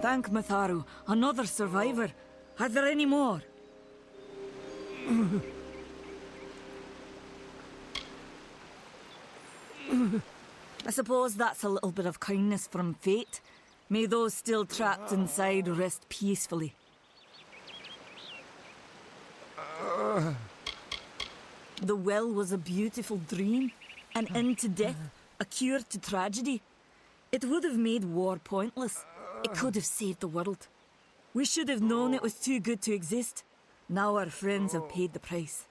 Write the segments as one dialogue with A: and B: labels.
A: Thank Matharu, another survivor. Are there any more? I suppose that's a little bit of kindness from fate. May those still trapped inside rest peacefully. The well was a beautiful dream, an end to death, a cure to tragedy. It would have made war pointless. It could have saved the world. We should have known it was too good to exist. Now our friends have paid the price.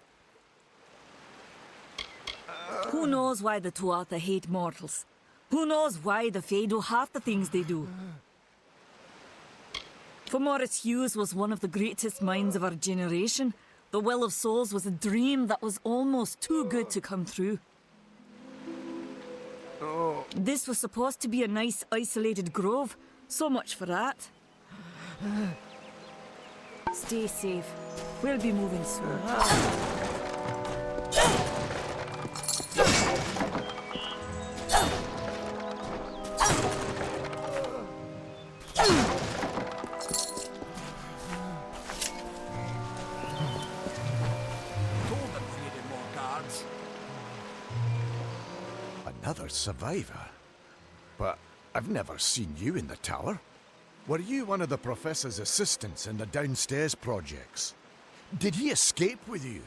A: Who knows why the Tuatha hate mortals? Who knows why the Fae do half the things they do? For Morris Hughes was one of the greatest minds of our generation. The Well of Souls was a dream that was almost too good to come true. This was supposed to be a nice, isolated grove. So much for that. Stay safe. We'll be moving soon.
B: Another survivor? But I've never seen you in the tower. Were you one of the Professor's assistants in the downstairs projects? Did he escape with you?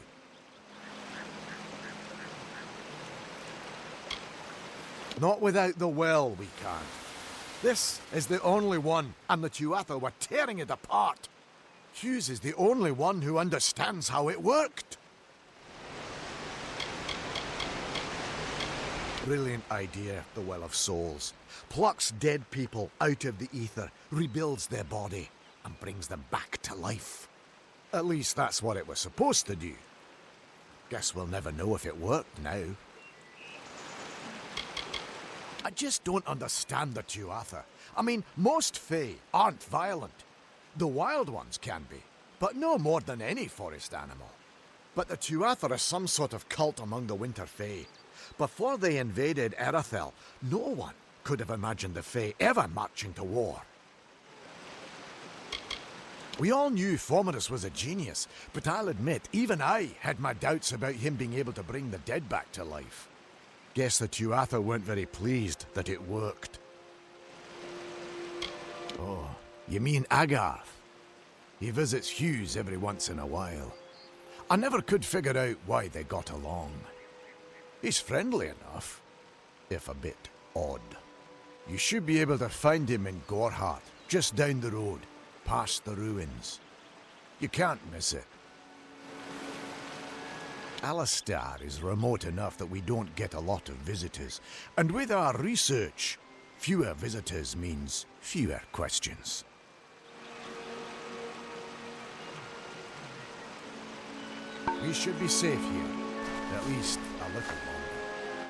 B: Not without the well, we can't. This is the only one, and the Tuatha were tearing it apart. Hughes is the only one who understands how it worked. Brilliant idea, the Well of Souls. Plucks dead people out of the ether, rebuilds their body, and brings them back to life. At least that's what it was supposed to do. Guess we'll never know if it worked now. I just don't understand the Tuatha. I mean, most Fae aren't violent. The wild ones can be, but no more than any forest animal. But the Tuatha are some sort of cult among the Winter Fae. Before they invaded Erethel, no one could have imagined the Fae ever marching to war. We all knew Fomerus was a genius, but I'll admit, even I had my doubts about him being able to bring the dead back to life. Guess the Tuatha weren't very pleased that it worked. Oh, you mean Agarth? He visits Hughes every once in a while. I never could figure out why they got along. He's friendly enough, if a bit odd. You should be able to find him in Gorhart, just down the road, past the ruins. You can't miss it. Alistar is remote enough that we don't get a lot of visitors, and with our research, fewer visitors means fewer questions. We should be safe here, at least a little longer.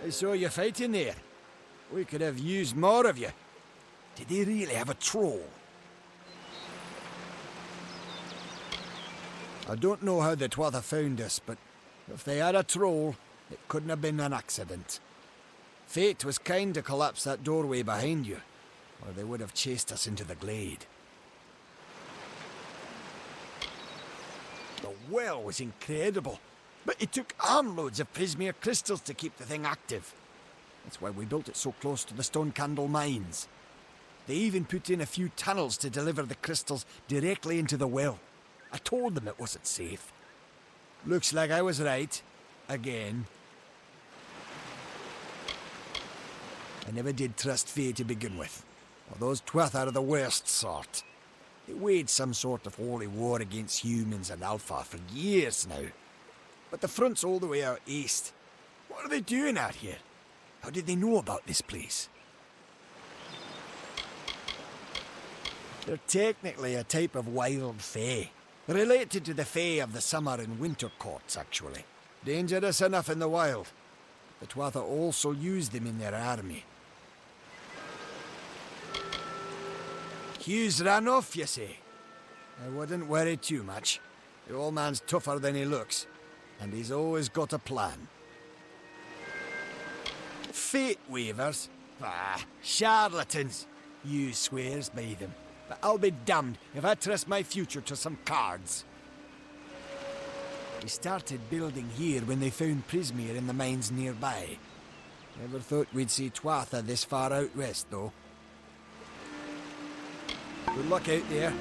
C: I saw you fighting there. We could have used more of you. Did they really have a troll? I don't know how the Tuatha found us, but if they had a troll, it couldn't have been an accident. Fate was kind to collapse that doorway behind you, or they would have chased us into the glade. The well was incredible, but it took armloads of Prismere crystals to keep the thing active. That's why we built it so close to the Stone Candle mines. They even put in a few tunnels to deliver the crystals directly into the well. I told them it wasn't safe. Looks like I was right. Again. I never did trust Fae to begin with. Well, those Tuatha are the worst sort. They waged some sort of holy war against humans and Alpha for years now. But the front's all the way out east. What are they doing out here? How did they know about this place? They're technically a type of wild Fae. Related to the Fae of the summer and winter courts, actually. Dangerous enough in the wild. The Tuatha also use them in their army. Hughes ran off, you say? I wouldn't worry too much. The old man's tougher than he looks, and he's always got a plan. Fate weavers? Ah, charlatans. Hughes swears by them. but I'll be damned if I trust my future to some cards. We started building here when they found Prismeer in the mines nearby. Never thought we'd see Tuatha this far out west, though. Good luck out there.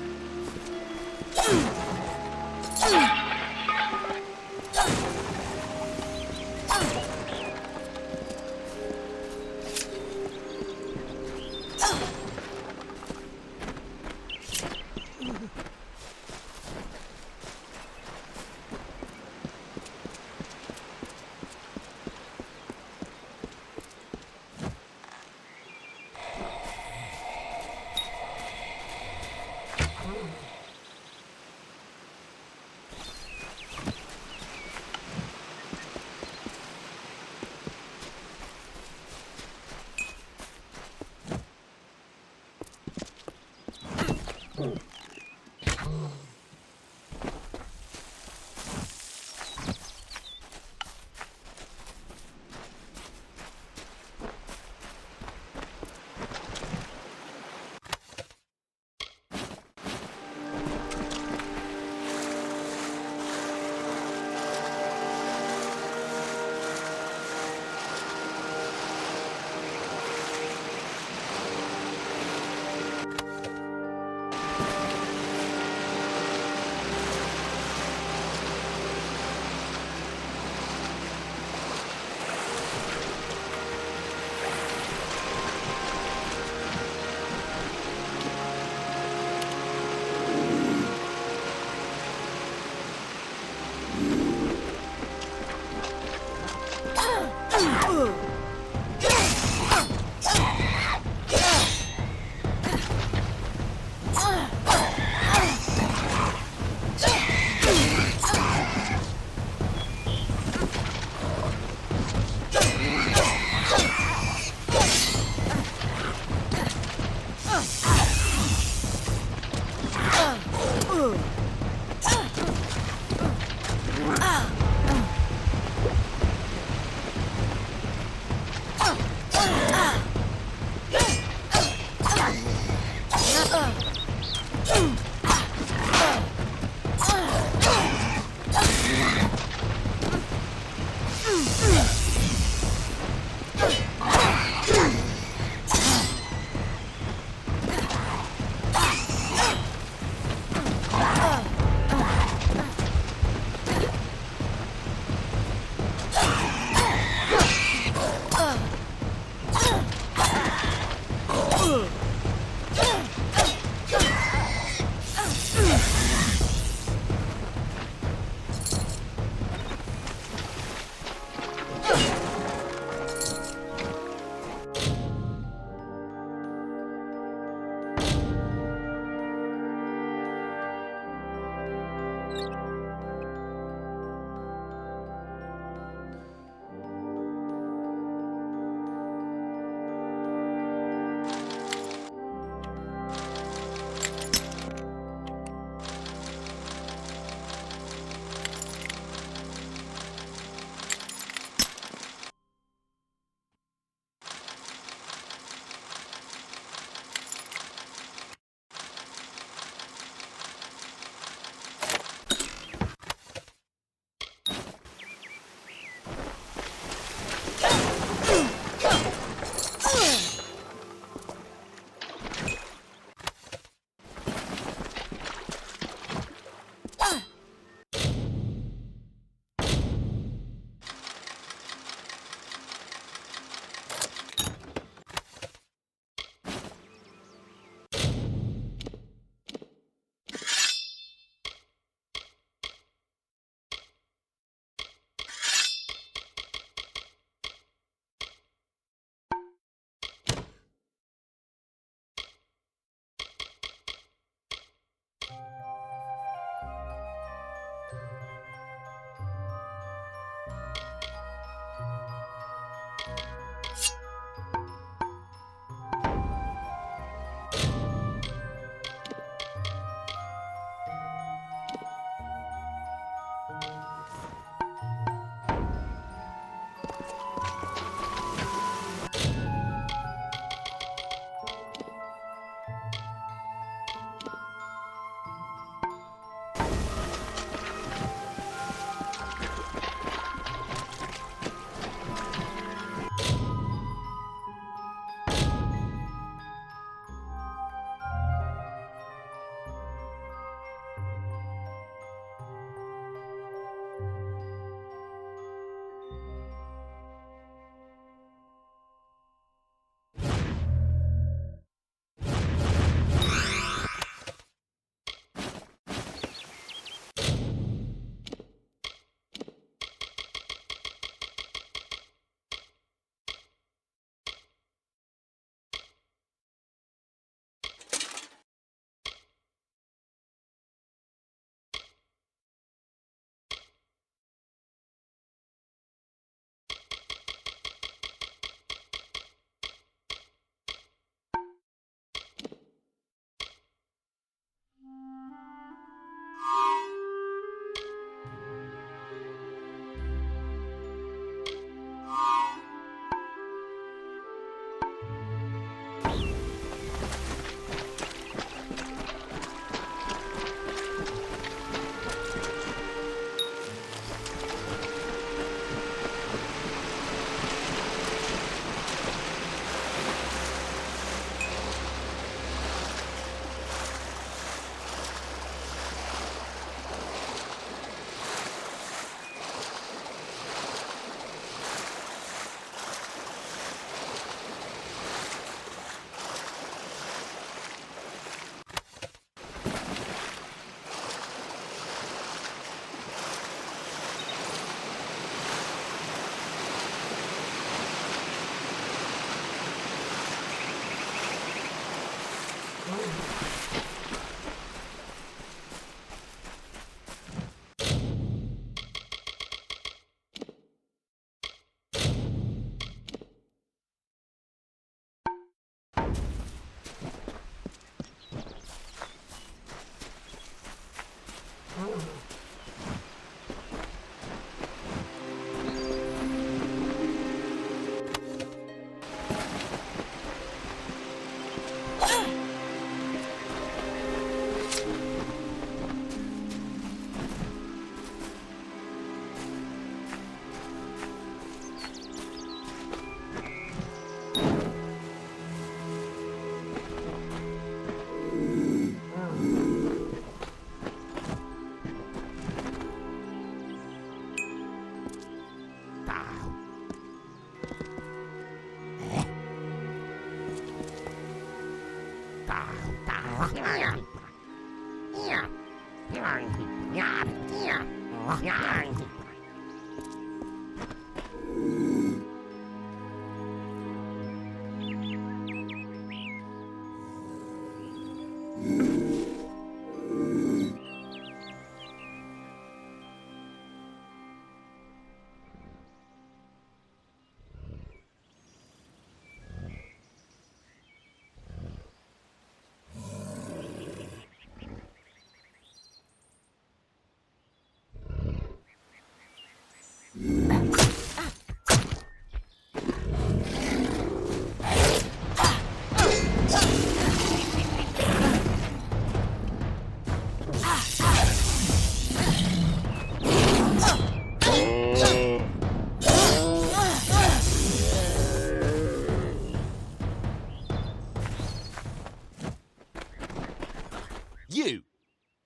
D: You!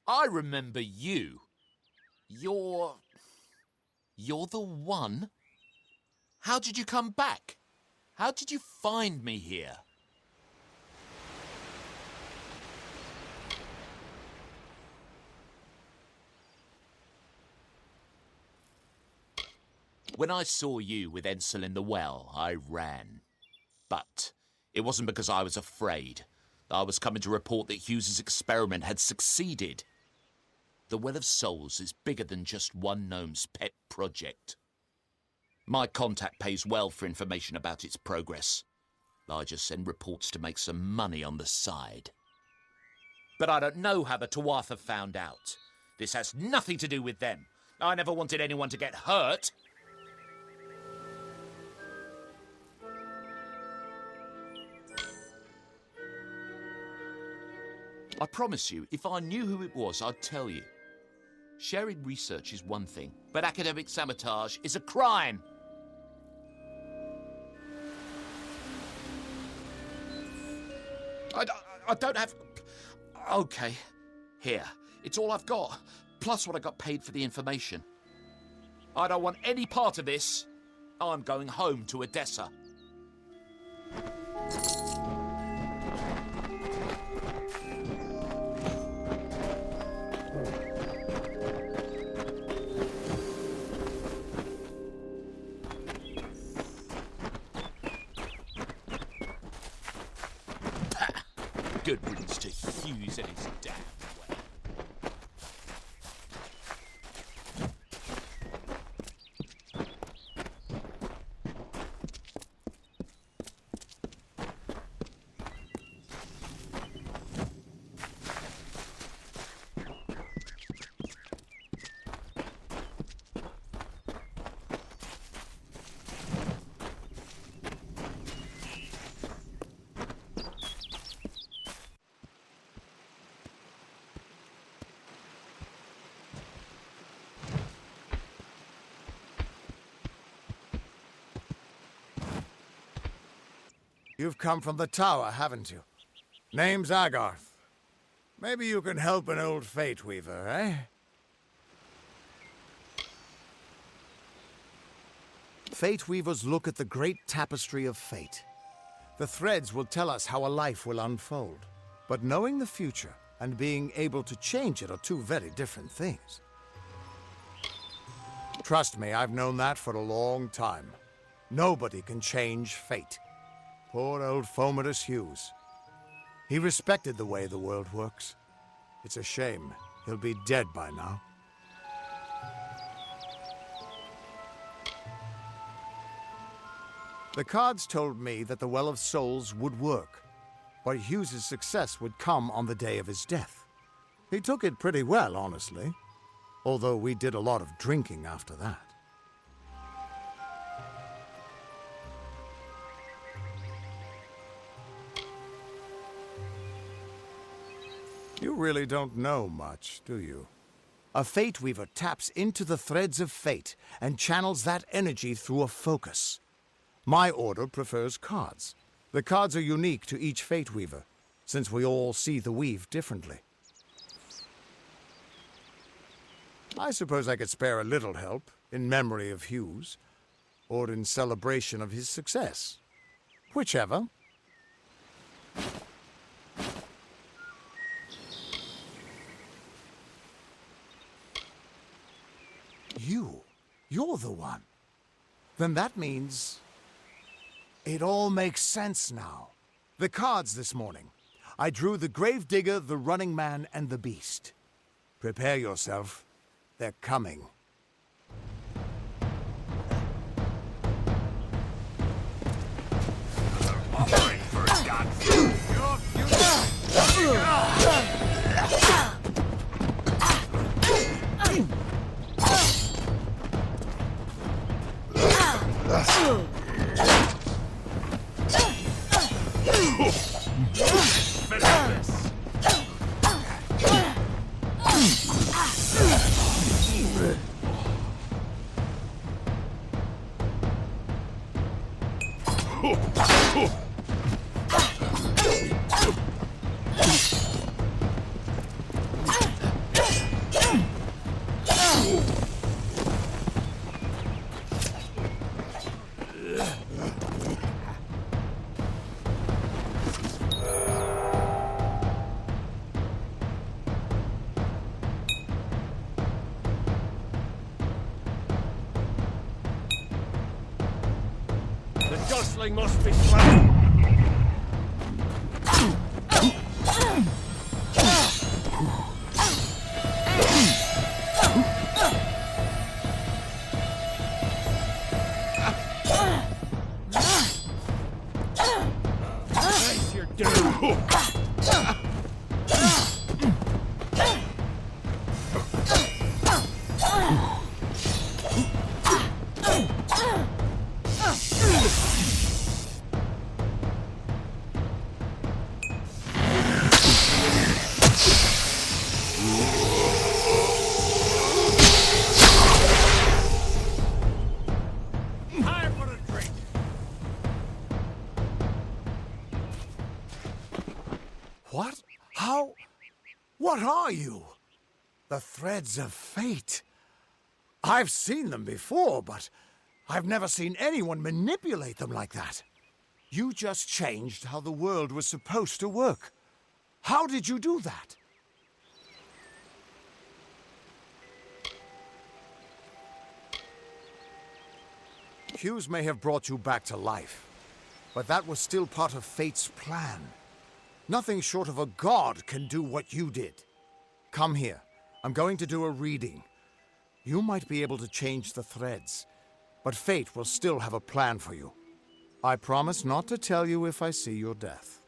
D: I remember you. You're the one? How did you come back? How did you find me here? When I saw you with Ensel in the well, I ran. But it wasn't because I was afraid. I was coming to report that Hughes's experiment had succeeded. The Well of Souls is bigger than just one gnome's pet project. My contact pays well for information about its progress. I just send reports to make some money on the side. But I don't know how the Tuatha found out. This has nothing to do with them. I never wanted anyone to get hurt. I promise you, if I knew who it was, I'd tell you. Sharing research is one thing, but academic sabotage is a crime. I don't have... Okay, here. It's all I've got, plus what I got paid for the information. I don't want any part of this. I'm going home to Odessa. Good riddance to Hughes and his damn way.
B: You've come from the tower, haven't you? Name's Agarth. Maybe you can help an old fate weaver, eh? Fate weavers look at the great tapestry of fate. The threads will tell us how a life will unfold. But knowing the future and being able to change it are two very different things. Trust me, I've known that for a long time. Nobody can change fate. Poor old Fomerus Hughes. He respected the way the world works. It's a shame. He'll be dead by now. The cards told me that the Well of Souls would work, but Hughes's success would come on the day of his death. He took it pretty well, honestly, although we did a lot of drinking after that. You really don't know much, do you? A Fate Weaver taps into the threads of fate and channels that energy through a focus. My order prefers cards. The cards are unique to each Fate Weaver, since we all see the weave differently. I suppose I could spare a little help in memory of Hughes, or in celebration of his success. Whichever. You're the one. Then that means it all makes sense now. The cards this morning. I drew the Gravedigger, the Running Man, and the Beast. Prepare yourself. They're coming.
E: Gosling must be slain. Face your doom.
B: What? How? What are you? The threads of fate. I've seen them before, but I've never seen anyone manipulate them like that. You just changed how the world was supposed to work. How did you do that? Hughes may have brought you back to life, but that was still part of fate's plan. Nothing short of a god can do what you did. Come here. I'm going to do a reading. You might be able to change the threads, but fate will still have a plan for you. I promise not to tell you if I see your death.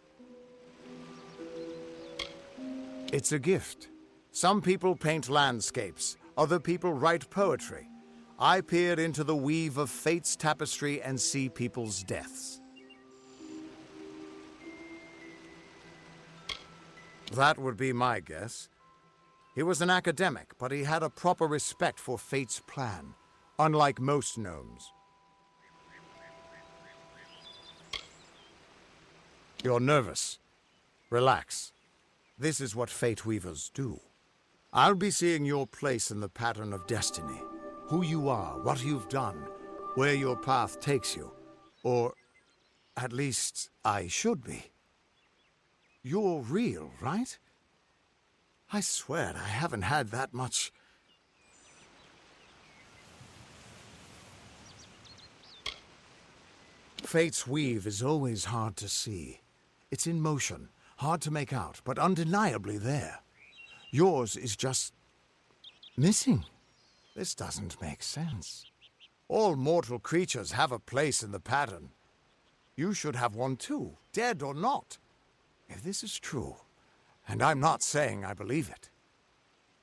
B: It's a gift. Some people paint landscapes, other people write poetry. I peer into the weave of fate's tapestry and see people's deaths. That would be my guess. He was an academic, but he had a proper respect for fate's plan, unlike most gnomes. You're nervous. Relax. This is what Fate Weavers do. I'll be seeing your place in the pattern of destiny. Who you are, what you've done, where your path takes you. Or, at least, I should be. You're real, right? I swear I haven't had that much. Fate's weave is always hard to see. It's in motion, Hard to make out, but undeniably there. Yours is just missing. This doesn't make sense. All mortal creatures have a place in the pattern. You should have one too, dead or not. If this is true, and I'm not saying I believe it,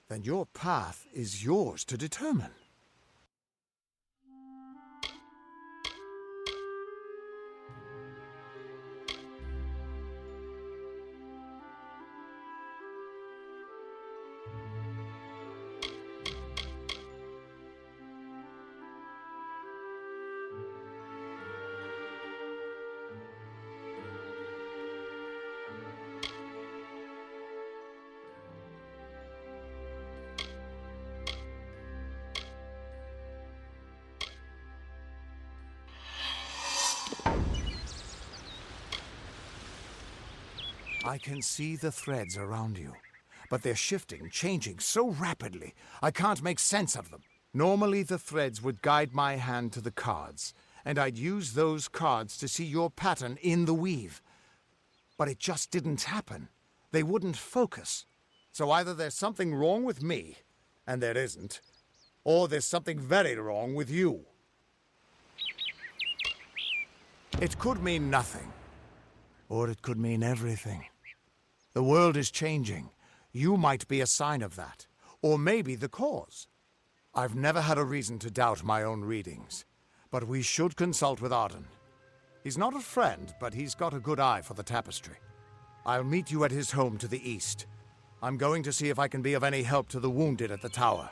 B: then your path is yours to determine. I can see the threads around you, but they're shifting, changing so rapidly, I can't make sense of them. Normally the threads would guide my hand to the cards, and I'd use those cards to see your pattern in the weave. But it just didn't happen. They wouldn't focus. So either there's something wrong with me, and there isn't, or there's something very wrong with you. It could mean nothing, or it could mean everything. The world is changing. You might be a sign of that, or maybe the cause. I've never had a reason to doubt my own readings, but we should consult with Arden. He's not a friend, but he's got a good eye for the tapestry. I'll meet you at his home to the east. I'm going to see if I can be of any help to the wounded at the tower.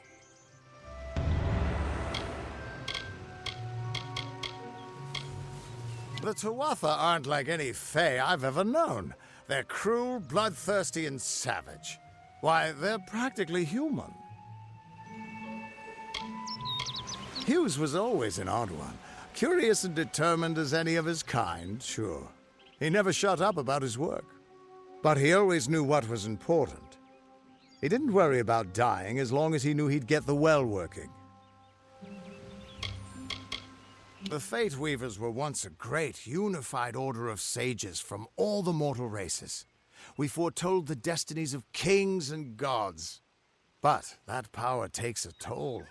B: The Tuatha aren't like any Fae I've ever known. They're cruel, bloodthirsty, and savage. Why, they're practically human. Hughes was always an odd one. Curious and determined as any of his kind, sure. He never shut up about his work. But he always knew what was important. He didn't worry about dying as long as he knew he'd get the well working. The Fate Weavers were once a great, unified order of sages from all the mortal races. We foretold the destinies of kings and gods. But that power takes a toll.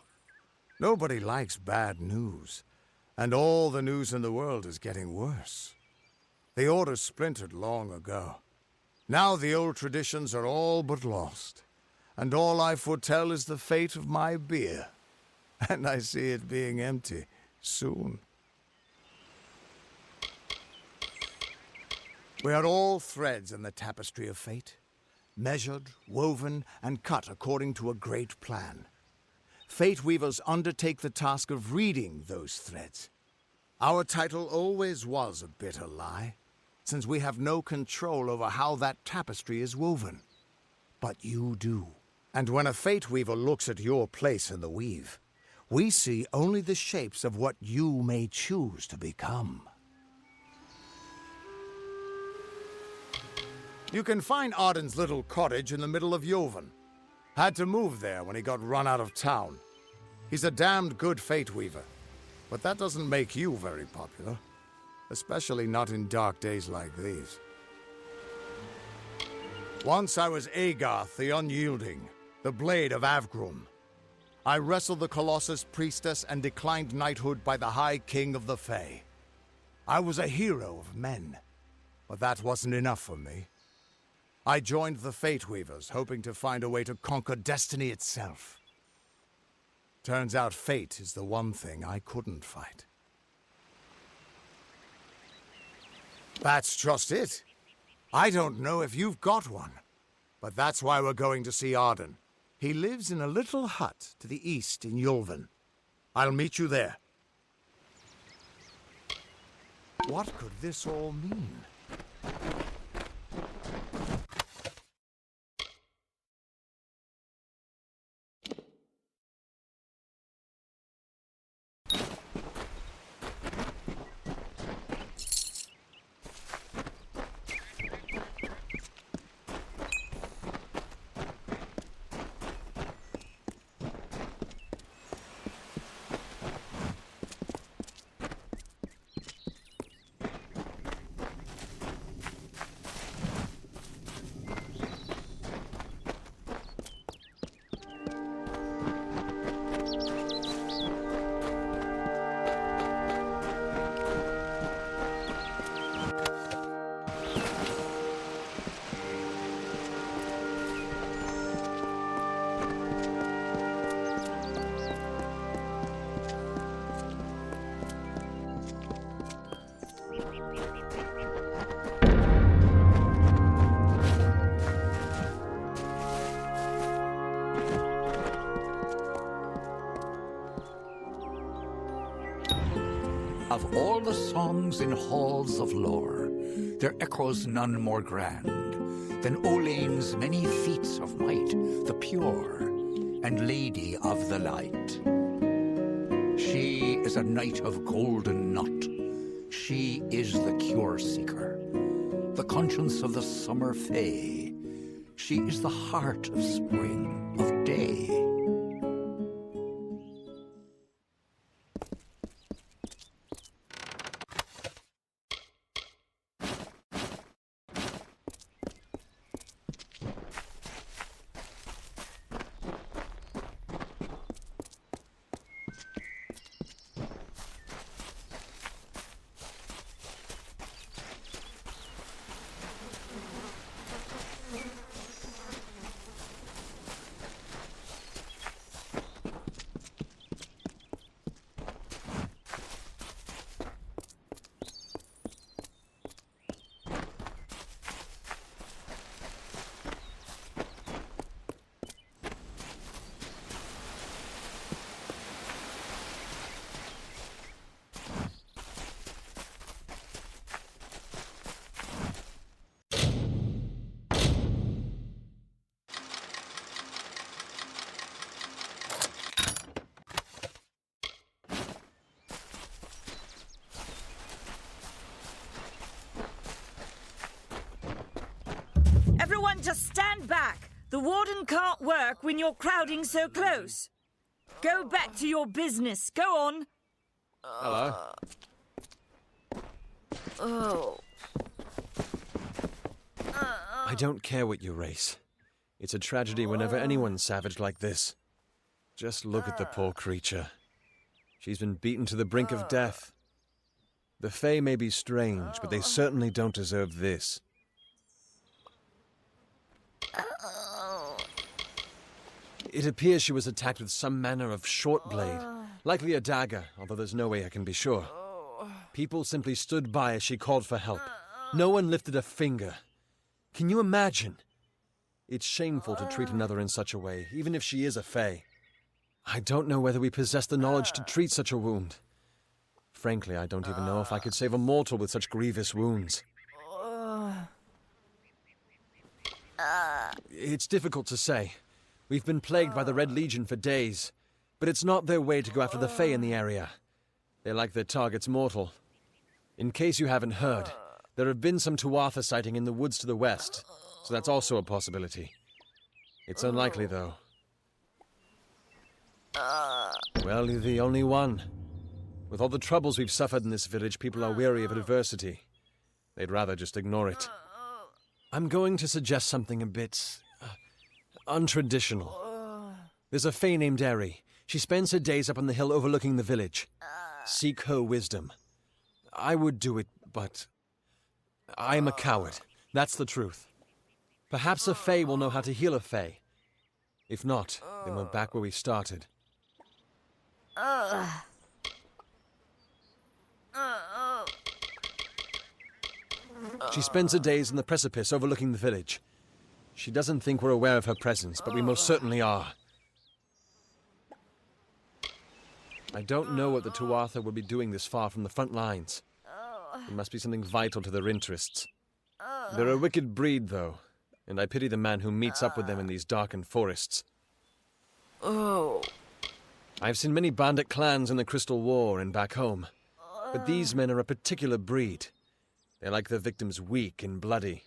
B: Nobody likes bad news, and all the news in the world is getting worse. The order splintered long ago. Now the old traditions are all but lost, and all I foretell is the fate of my beer. And I see it being empty soon. We are all threads in the tapestry of fate, measured, woven, and cut according to a great plan. Fate Weavers undertake the task of reading those threads. Our title always was a bitter lie, since we have no control over how that tapestry is woven. But you do. And when a Fate Weaver looks at your place in the weave, we see only the shapes of what you may choose to become. You can find Arden's little cottage in the middle of Yovan. Had to move there when he got run out of town. He's a damned good Fate Weaver, but that doesn't make you very popular. Especially not in dark days like these. Once I was Agarth the Unyielding, the Blade of Avgrum. I wrestled the Colossus Priestess and declined knighthood by the High King of the Fae. I was a hero of men, but that wasn't enough for me. I joined the Fate Weavers, hoping to find a way to conquer destiny itself. Turns out fate is the one thing I couldn't fight. That's just it. I don't know if you've got one, but that's why we're going to see Arden. He lives in a little hut to the east in Yulven. I'll meet you there. What could this all mean?
F: Of all the songs in halls of lore, there echoes none more grand than Olane's many feats of might, the pure and lady of the light. She is a knight of golden knot. She is the cure seeker, the conscience of the summer fae. She is the heart of spring, of day.
A: Everyone just stand back. The warden can't work when you're crowding so close. Go back to your business. Go on.
E: Hello. I don't care what you race. It's a tragedy whenever anyone's savage like this. Just look at the poor creature. She's been beaten to the brink of death. The Fae may be strange, but they certainly don't deserve this. It appears she was attacked with some manner of short blade, likely a dagger, although there's no way I can be sure. People simply stood by as she called for help. No one lifted a finger. Can you imagine? It's shameful to treat another in such a way, even if she is a Fae. I don't know whether we possess the knowledge to treat such a wound. Frankly, I don't even know if I could save a mortal with such grievous wounds. It's difficult to say. We've been plagued by the Red Legion for days, but it's not their way to go after the Fae in the area. They like their targets mortal. In case you haven't heard, there have been some Tuatha sighting in the woods to the west, so that's also a possibility. It's unlikely, though. Well, you're the only one. With all the troubles we've suffered in this village, people are weary of adversity. They'd rather just ignore it. I'm going to suggest something a bit untraditional. There's a Fae named Eri. She spends her days up on the hill overlooking the village. Seek her wisdom. I would do it, but I'm a coward. That's the truth. Perhaps a Fae will know how to heal a Fae. If not, then we're back where we started. She spends her days in the precipice overlooking the village. She doesn't think we're aware of her presence, but we most certainly are. I don't know what the Tuatha would be doing this far from the front lines. It must be something vital to their interests. They're a wicked breed, though, and I pity the man who meets up with them in these darkened forests. I've seen many bandit clans in the Crystal War and back home, but these men are a particular breed. They like their victims weak and bloody.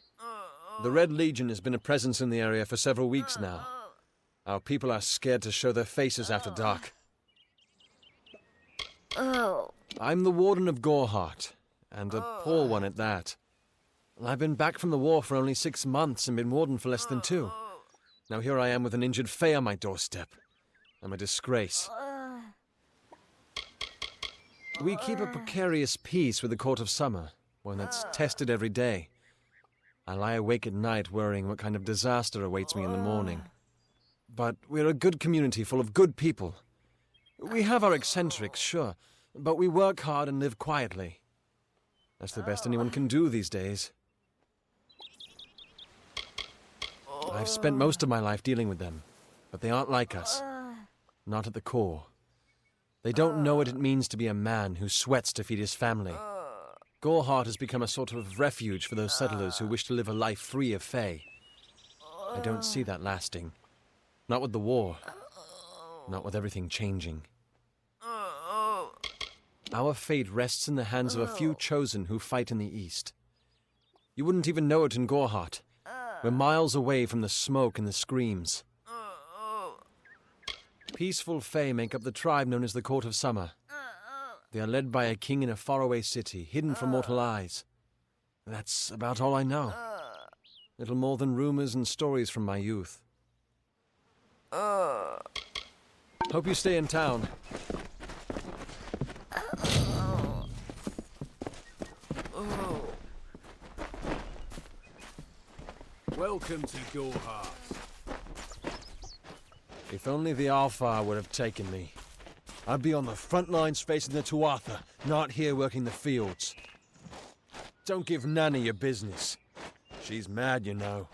E: The Red Legion has been a presence in the area for several weeks now. Our people are scared to show their faces after dark. I'm the Warden of Gorhart, and a poor one at that. I've been back from the war for only 6 months and been Warden for less than 2. Now here I am with an injured Fae on my doorstep. I'm a disgrace. We keep a precarious peace with the Court of Summer, one that's tested every day. I lie awake at night worrying what kind of disaster awaits me in the morning. But we're a good community full of good people. We have our eccentrics, sure, but we work hard and live quietly. That's the best anyone can do these days. I've spent most of my life dealing with them, but they aren't like us. Not at the core. They don't know what it means to be a man who sweats to feed his family. Gorhart has become a sort of refuge for those settlers who wish to live a life free of Fae. I don't see that lasting. Not with the war. Not with everything changing. Our fate rests in the hands of a few chosen who fight in the east. You wouldn't even know it in Gorhart. We're miles away from the smoke and the screams. Peaceful Fae make up the tribe known as the Court of Summer. They are led by a king in a faraway city, hidden from mortal eyes. That's about all I know. Little more than rumors and stories from my youth. Hope you stay in town.
G: Welcome to Gorhart.
E: If only the Alfar would have taken me. I'd be on the front lines facing the Tuatha, not here working the fields. Don't give Nanny your business. She's mad, you know.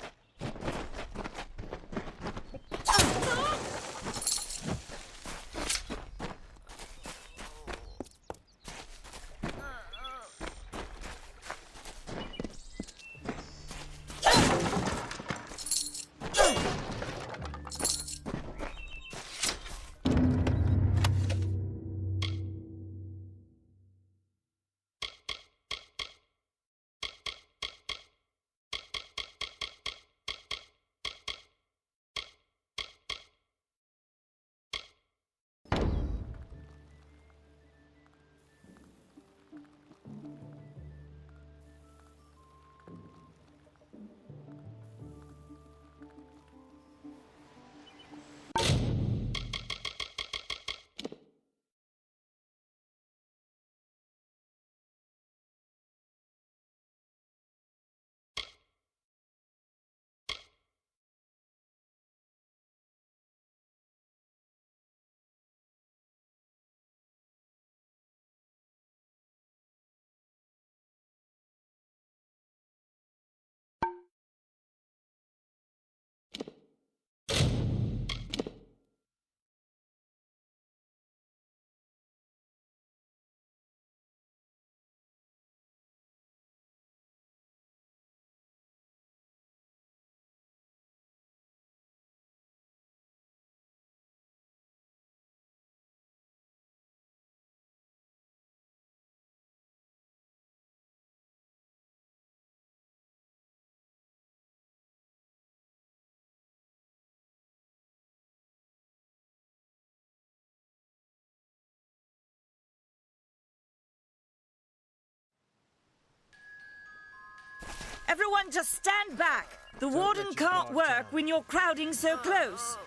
A: Everyone just stand back. The warden can't work when you're crowding so close.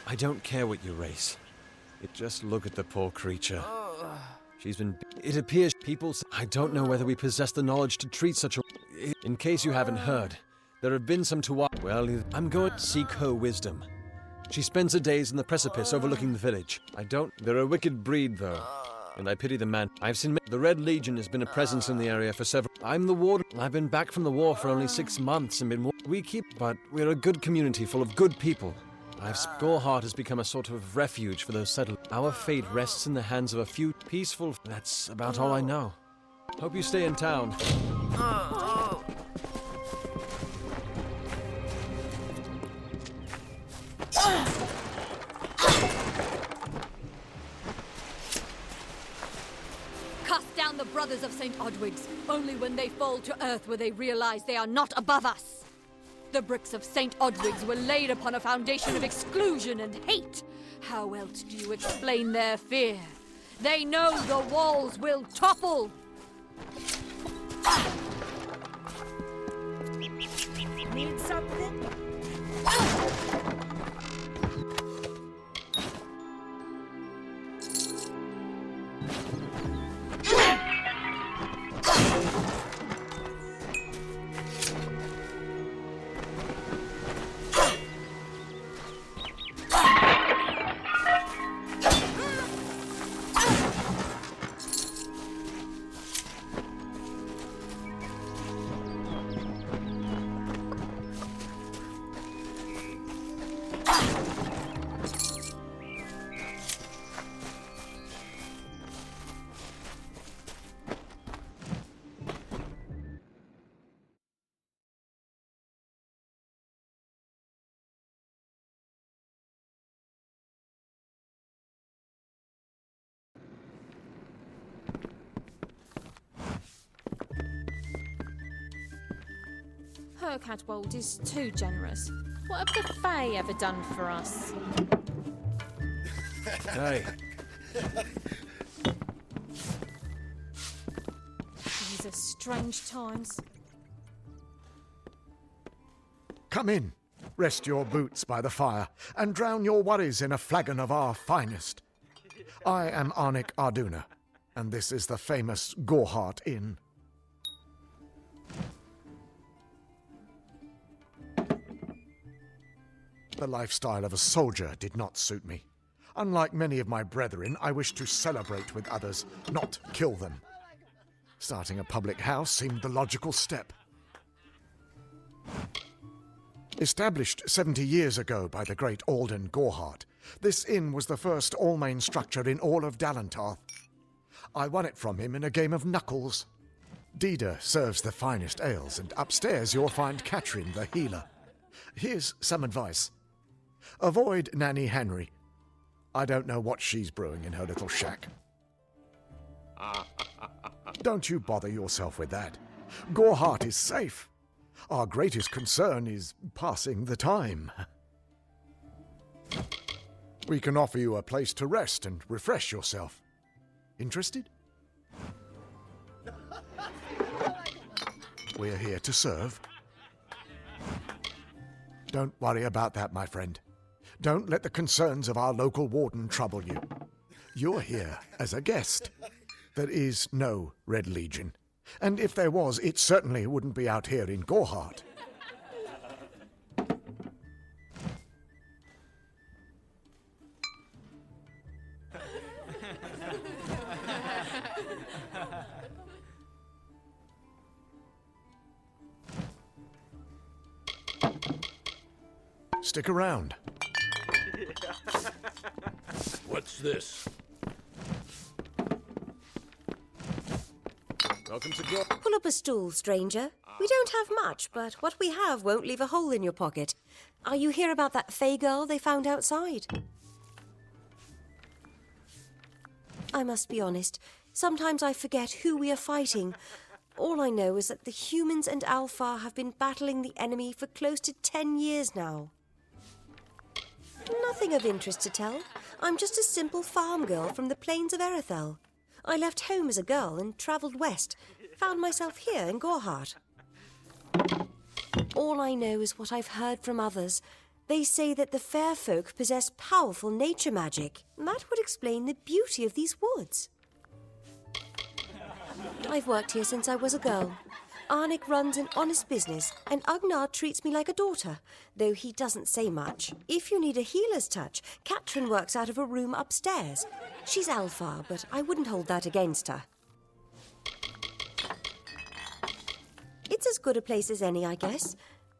E: I don't care what you race. Just look at the poor creature. She's been... It appears people... I don't know whether we possess the knowledge to treat such a... In case you haven't heard, there have been some Tuatha... Well, I'm going to seek her wisdom. She spends her days in the precipice overlooking the village. They're a wicked breed, though. And I pity the man. I've seen... The Red Legion has been a presence in the area for several... I'm the warden. I've been back from the war for only 6 months and been... But we're a good community full of good people. Gorhart has become a sort of refuge for those settlers. Our fate rests in the hands of a few peaceful... That's about all I know. Hope you stay in town.
H: Cast down the brothers of St. Odwig's. Only when they fall to earth will they realize they are not above us. The bricks of St. Odwig's were laid upon a foundation of exclusion and hate. How else do you explain their fear? They know the walls will topple.
A: Need something?
I: Kirkatwold is too generous. What have the Fae ever done for us?
E: Hey,
I: These are strange times.
B: Come in, rest your boots by the fire, and drown your worries in a flagon of our finest. I am Arnik Arduna, and this is the famous Gorhart Inn. The lifestyle of a soldier did not suit me. Unlike many of my brethren, I wished to celebrate with others, not kill them. Starting a public house seemed the logical step. Established 70 years ago by the great Alden Gorhart, this inn was the first all-main structure in all of Dalentarth. I won it from him in a game of knuckles. Dida serves the finest ales, and upstairs you'll find Katrin, the healer. Here's some advice. Avoid Nanny Henry. I don't know what she's brewing in her little shack. Don't you bother yourself with that. Gorhart is safe. Our greatest concern is passing the time. We can offer you a place to rest and refresh yourself. Interested? We're here to serve. Don't worry about that, my friend. Don't let the concerns of our local warden trouble you. You're here as a guest. There is no Red Legion. And if there was, it certainly wouldn't be out here in Gorhart. Stick around.
G: What's this?
E: welcome to Gorhart.
J: Pull up a stool, stranger. We don't have much, but what we have won't leave a hole in your pocket. Are you here about that Fey girl they found outside? I must be honest. Sometimes I forget who we are fighting. All I know is that the humans and Alpha have been battling the enemy for close to 10 years now. Nothing of interest to tell. I'm just a simple farm girl from the plains of Erethel. I left home as a girl and travelled west. Found myself here in Gorhart. All I know is what I've heard from others. They say that the fair folk possess powerful nature magic. That would explain the beauty of these woods. I've worked here since I was a girl. Arnik runs an honest business, and Agnar treats me like a daughter, though he doesn't say much. If you need a healer's touch, Katrin works out of a room upstairs. She's Alpha, but I wouldn't hold that against her. It's as good a place as any, I guess.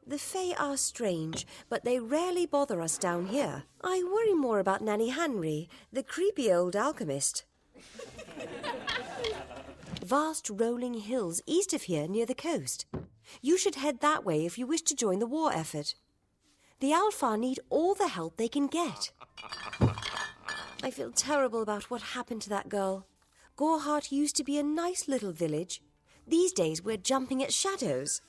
J: The Fae are strange, but they rarely bother us down here. I worry more about Nanny Henry, the creepy old alchemist. Vast rolling hills east of here near the coast. You should head that way if you wish to join the war effort. The Alpha need all the help they can get. I feel terrible about what happened to that girl. Gorhart used to be a nice little village. These days we're jumping at shadows.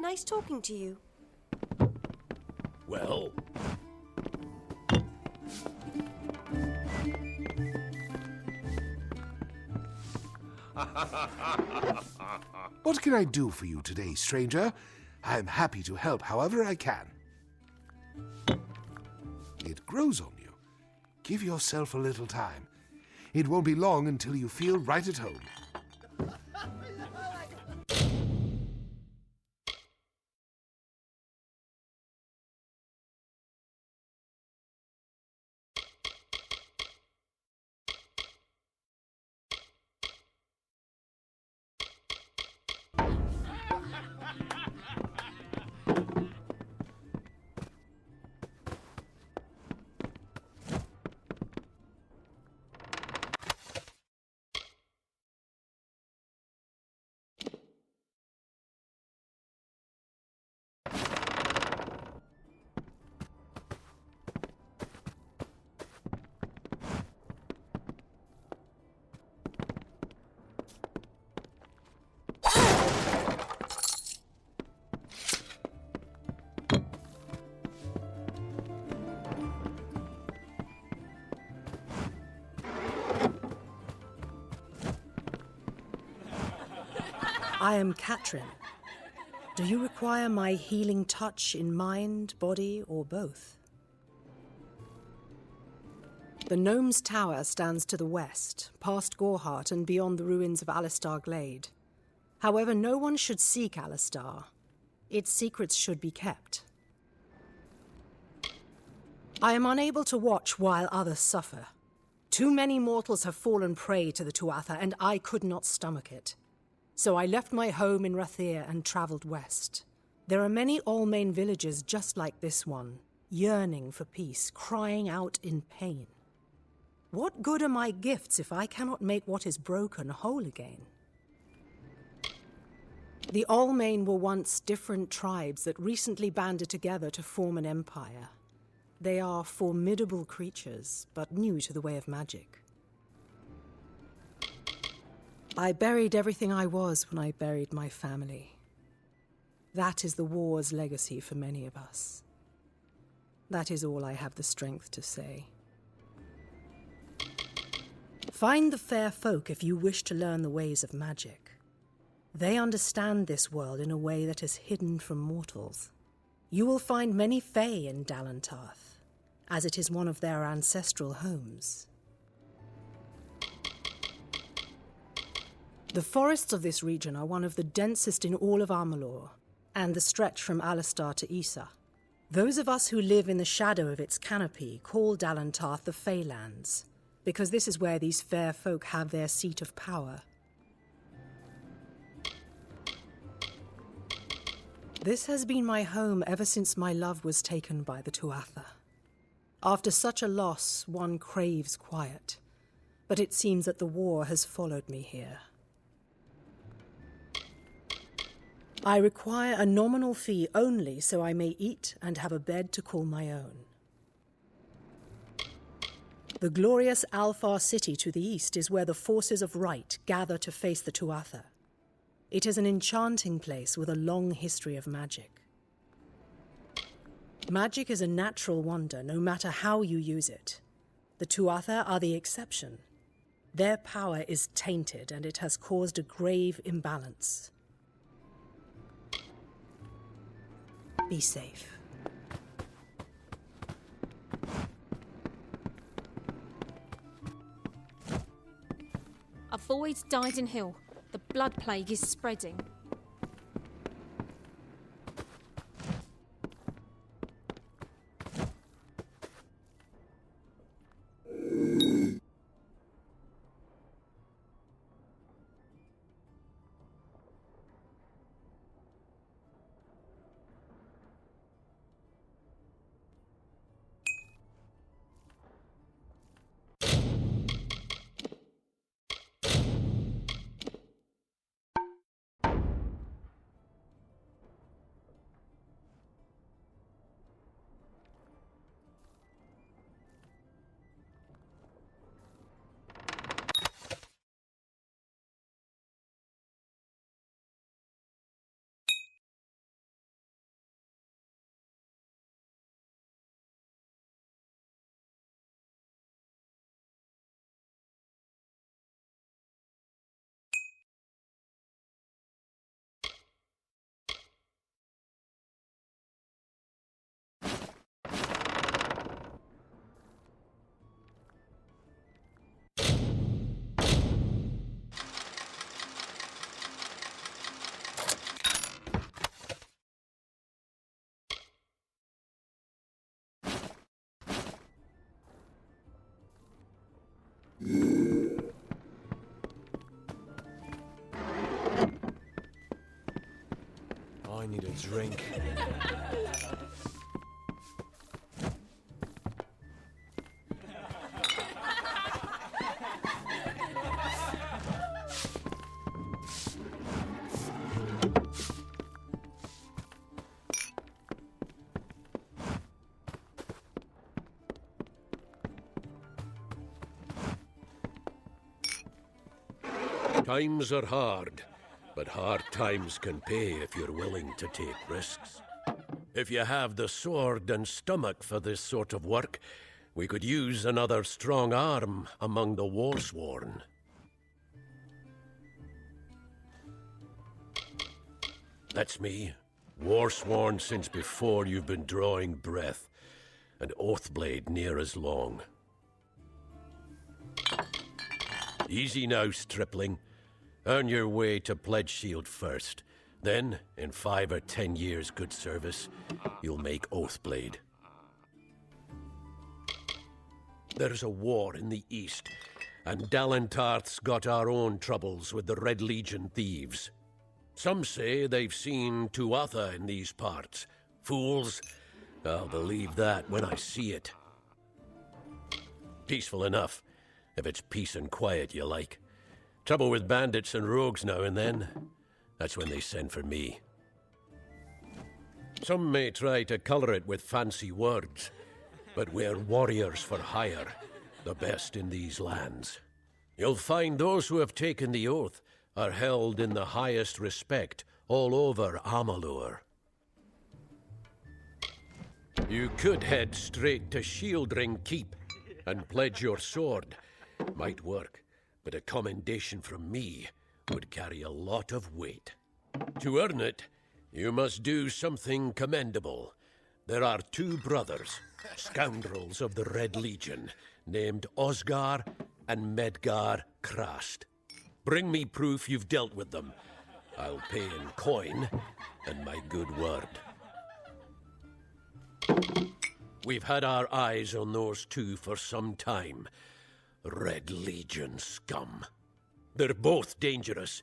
J: Nice talking to you.
G: Well?
K: What can I do for you today, stranger? I am happy to help however I can. It grows on you. Give yourself a little time. It won't be long until you feel right at home.
L: I am Katrin. Do you require my healing touch in mind, body, or both? The Gnome's Tower stands to the west, past Gorhart and beyond the ruins of Alistar Glade. However, no one should seek Alistar. Its secrets should be kept. I am unable to watch while others suffer. Too many mortals have fallen prey to the Tuatha, and I could not stomach it. So I left my home in Rathir and travelled west. There are many Allmain villages just like this one, yearning for peace, crying out in pain. What good are my gifts if I cannot make what is broken whole again? The Allmain were once different tribes that recently banded together to form an empire. They are formidable creatures, but new to the way of magic. I buried everything I was when I buried my family. That is the war's legacy for many of us. That is all I have the strength to say. Find the fair folk if you wish to learn the ways of magic. They understand this world in a way that is hidden from mortals. You will find many Fae in Dalantarth, as it is one of their ancestral homes. The forests of this region are one of the densest in all of Amalur, and the stretch from Alistar to Issa. Those of us who live in the shadow of its canopy call Dalantarth the Feylands, because this is where these fair folk have their seat of power. This has been my home ever since my love was taken by the Tuatha. After such a loss, one craves quiet, but it seems that the war has followed me here. I require a nominal fee only so I may eat and have a bed to call my own. The glorious Alfar city to the east is where the forces of right gather to face the Tuatha. It is an enchanting place with a long history of magic. Magic is a natural wonder, no matter how you use it. The Tuatha are the exception. Their power is tainted, and it has caused a grave imbalance. Be safe.
I: Avoid Dyden Hill. The blood plague is spreading.
E: need a drink.
G: Times are hard, but hard times can pay if you're willing to take risks. If you have the sword and stomach for this sort of work, we could use another strong arm among the warsworn. That's me, warsworn since before you've been drawing breath, and Oathblade near as long. Easy now, stripling. Earn your way to Pledge Shield first. Then, in 5 or 10 years' good service, you'll make Oathblade. There's a war in the east, and Dalentarth's got our own troubles with the Red Legion thieves. Some say they've seen Tuatha in these parts. Fools, I'll believe that when I see it. Peaceful enough, if it's peace and quiet you like. Trouble with bandits and rogues now and then. That's when they send for me. Some may try to colour it with fancy words, but we're warriors for hire, the best in these lands. You'll find those who have taken the oath are held in the highest respect all over Amalur. You could head straight to Shieldring Keep and pledge your sword. Might work. But a commendation from me would carry a lot of weight. To earn it, you must do something commendable. There are 2 brothers, scoundrels of the Red Legion, named Osgar and Medgar Krast. Bring me proof you've dealt with them. I'll pay in coin and my good word. We've had our eyes on those 2 for some time. Red Legion scum. They're both dangerous,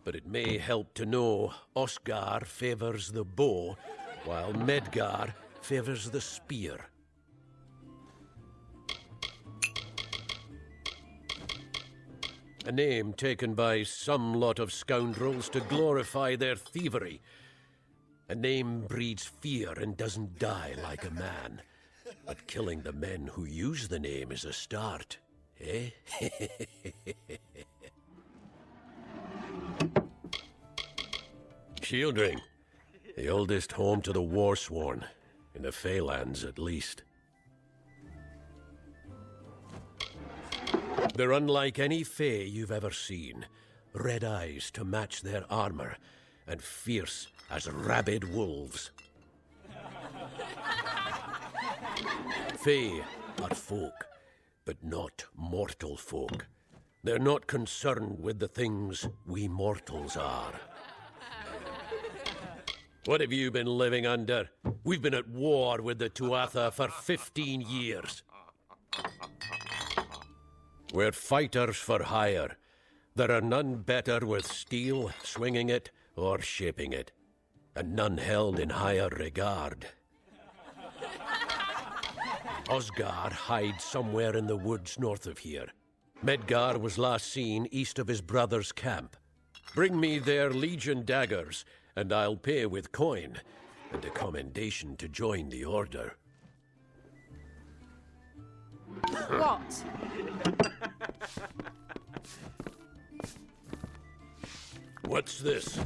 G: but it may help to know Osgar favors the bow, while Medgar favors the spear. A name taken by some lot of scoundrels to glorify their thievery. A name breeds fear and doesn't die like a man. But killing the men who use the name is a start. Eh? Shieldring, the oldest home to the Warsworn, in the Feylands at least. They're unlike any Fey you've ever seen. Red eyes to match their armor, and fierce as rabid wolves. Fey are folk, but not mortal folk. They're not concerned with the things we mortals are. What have you been living under? We've been at war with the Tuatha for 15 years. We're fighters for hire. There are none better with steel, swinging it, or shaping it. And none held in higher regard. Osgar hides somewhere in the woods north of here. Medgar was last seen east of his brother's camp. Bring me their Legion daggers, and I'll pay with coin, and a commendation to join the order.
I: What?
G: What's this?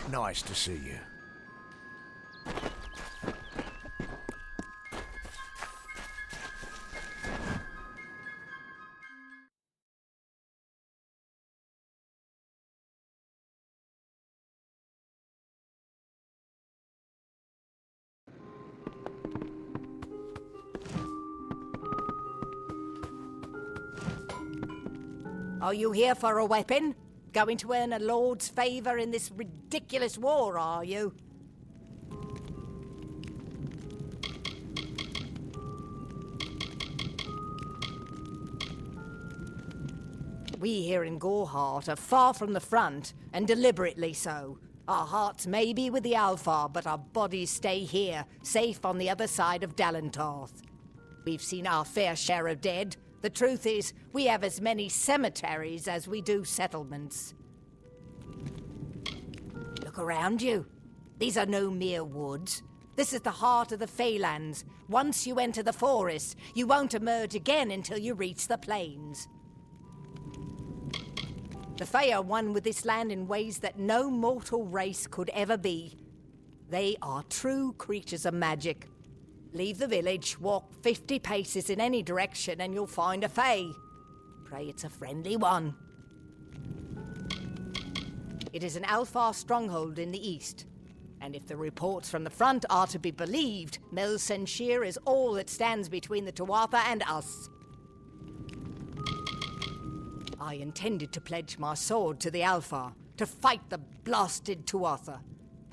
B: Nice to see you.
M: Are you here for a weapon? Going to earn a lord's favour in this ridiculous war, are you? We here in Gorhart are far from the front, and deliberately so. Our hearts may be with the Alfar, but our bodies stay here, safe on the other side of Dalentarth. We've seen our fair share of dead. The truth is, we have as many cemeteries as we do settlements. Look around you. These are no mere woods. This is the heart of the Feylands. Once you enter the forest, you won't emerge again until you reach the plains. The Fey are one with this land in ways that no mortal race could ever be. They are true creatures of magic. Leave the village, walk 50 paces in any direction, and you'll find a Fey. Pray it's a friendly one. It is an Alfar stronghold in the east. And if the reports from the front are to be believed, Melsenshir is all that stands between the Tuatha and us. I intended to pledge my sword to the Alfar, to fight the blasted Tuatha.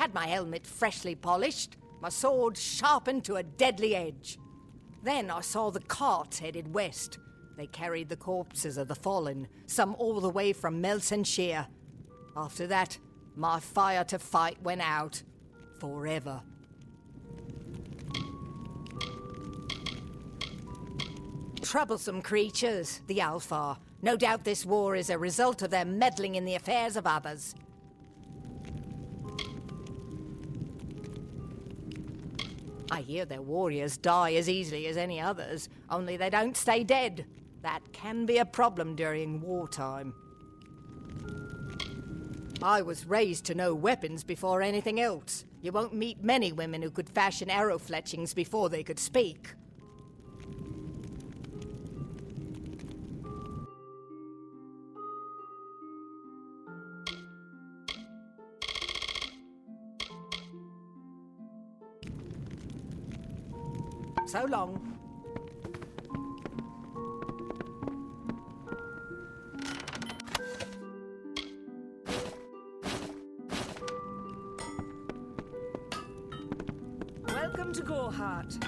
M: Had my helmet freshly polished, my sword sharpened to a deadly edge. Then I saw the carts headed west. They carried the corpses of the fallen, some all the way from Melsenshir. After that, my fire to fight went out. Forever. Troublesome creatures, the Alfar. No doubt this war is a result of their meddling in the affairs of others. I hear their warriors die as easily as any others, only they don't stay dead. That can be a problem during wartime. I was raised to know weapons before anything else. You won't meet many women who could fashion arrow fletchings before they could speak. So long.
A: Welcome to Gorhart.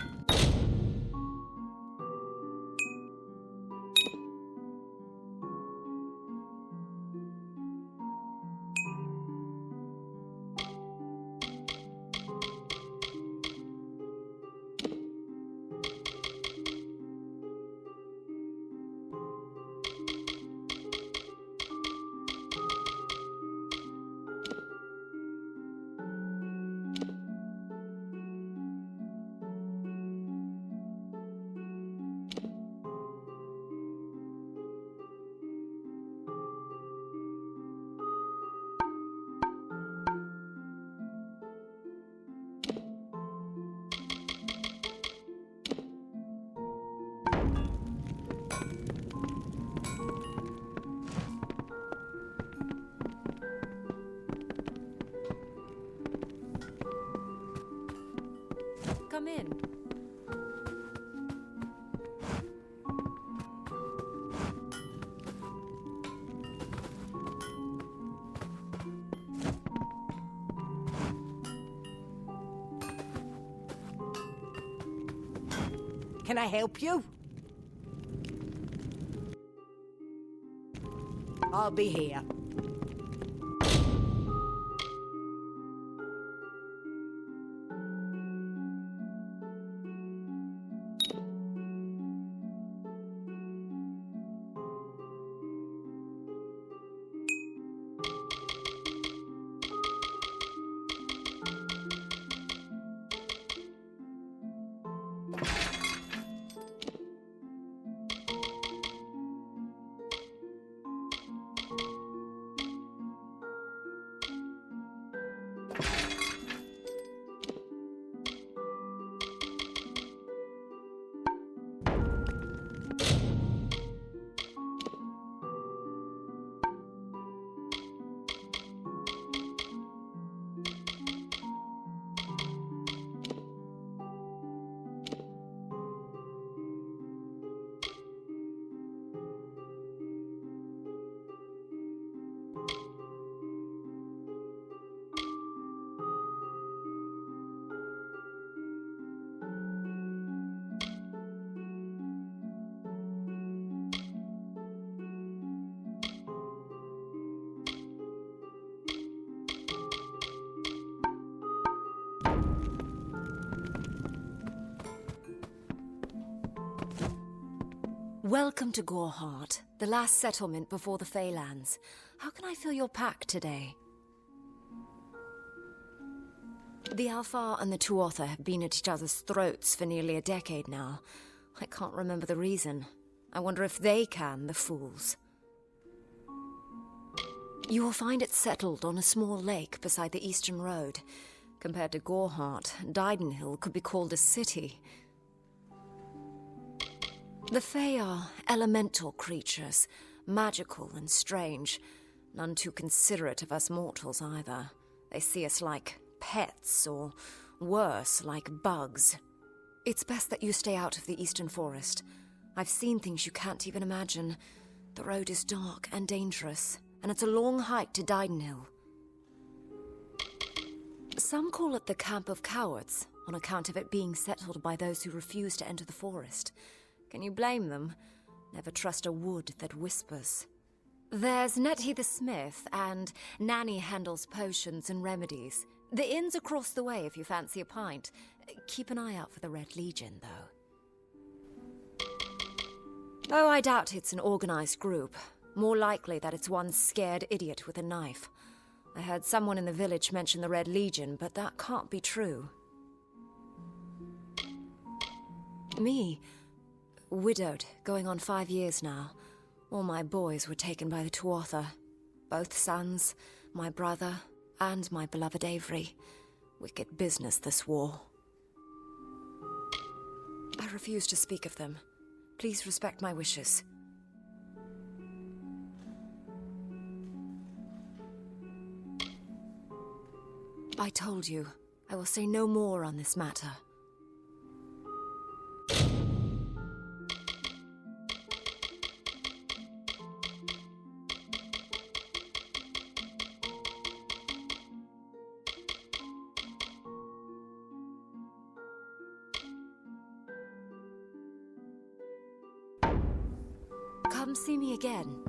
H: Come in.
M: Can I help you? I'll be here.
J: Welcome to Gorhart, the last settlement before the Feylands. How can I fill your pack today? The Alfar and the Tuatha have been at each other's throats for nearly a decade now. I can't remember the reason. I wonder if they can, the fools. You will find it settled on a small lake beside the Eastern Road. Compared to Gorhart, Didenhill could be called a city. The Fae are elemental creatures, magical and strange. None too considerate of us mortals either. They see us like pets, or worse, like bugs. It's best that you stay out of the Eastern Forest. I've seen things you can't even imagine. The road is dark and dangerous, and it's a long hike to Didenhill. Some call it the Camp of Cowards, on account of it being settled by those who refuse to enter the forest. Can you blame them? Never trust a wood that whispers. There's Nettie the smith, and Nanny handles potions and remedies. The inn's across the way if you fancy a pint. Keep an eye out for the Red Legion, though. Oh, I doubt it's an organized group. More likely that it's one scared idiot with a knife. I heard someone in the village mention the Red Legion, but that can't be true. Me, widowed, going on 5 years now. All my boys were taken by the Tuatha. Both sons, my brother, and my beloved Avery. Wicked business, this war. I refuse to speak of them. Please respect my wishes. I told you, I will say no more on this matter. Come see me again.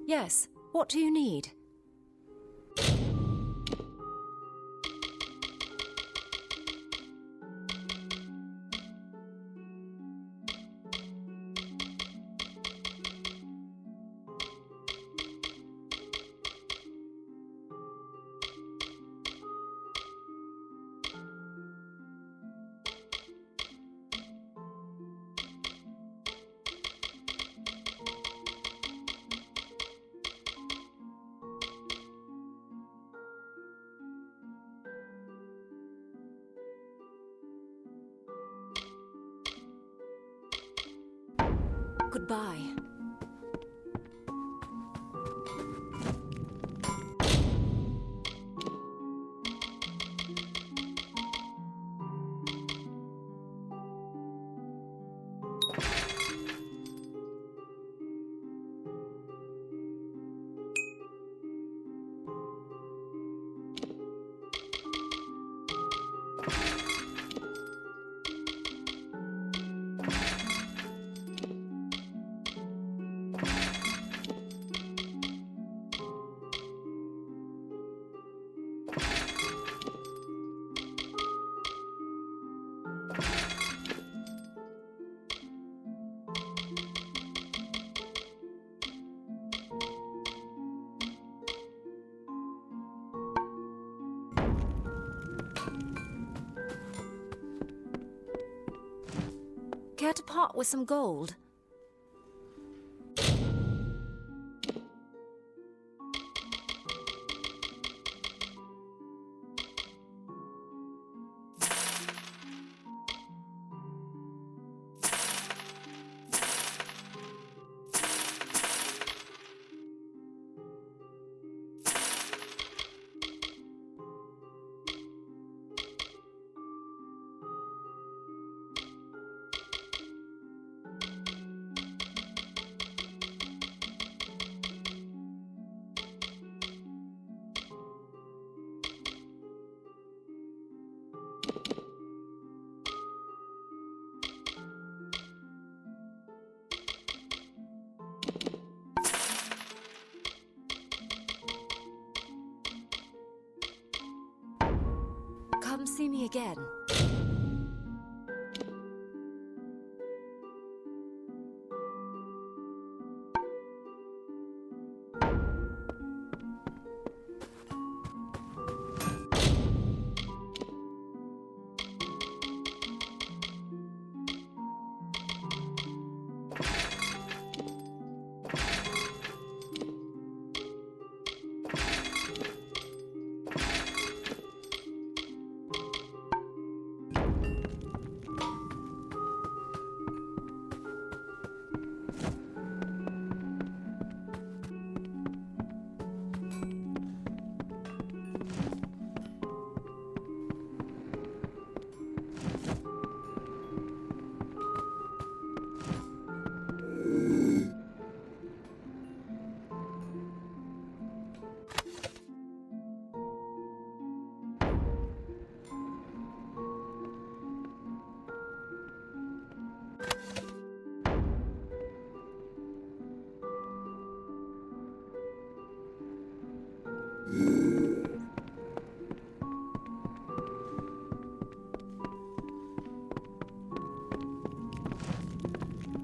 J: Yes, what do you need? Goodbye.
N: Care to part with some gold? Come see me again.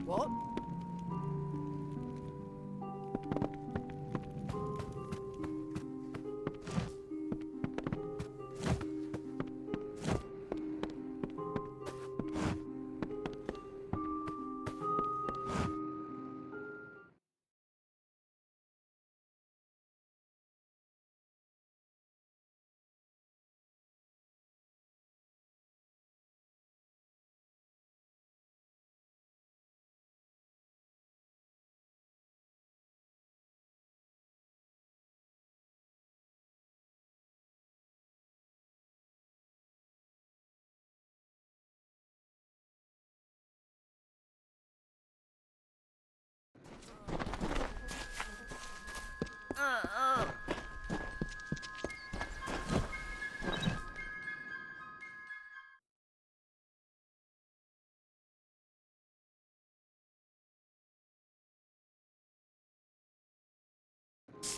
M: What?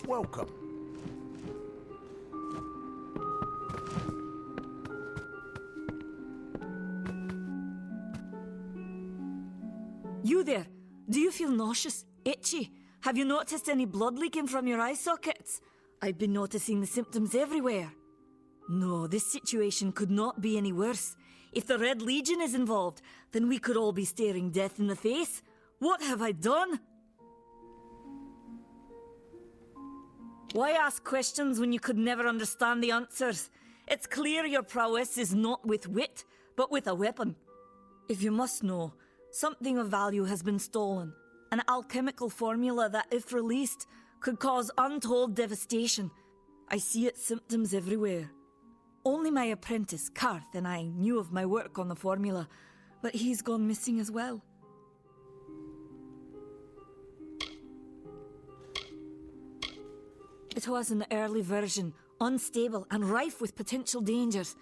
B: Welcome.
A: You there? Do you feel nauseous? Itchy? Have you noticed any blood leaking from your eye sockets? I've been noticing the symptoms everywhere. No, this situation could not be any worse. If the Red Legion is involved, then we could all be staring death in the face. What have I done? Why ask questions when you could never understand the answers? It's clear your prowess is not with wit, but with a weapon. If you must know, something of value has been stolen. An alchemical formula that, if released, could cause untold devastation. I see its symptoms everywhere. Only my apprentice, Karth, and I knew of my work on the formula, but he's gone missing as well. It was an early version, unstable and rife with potential dangers.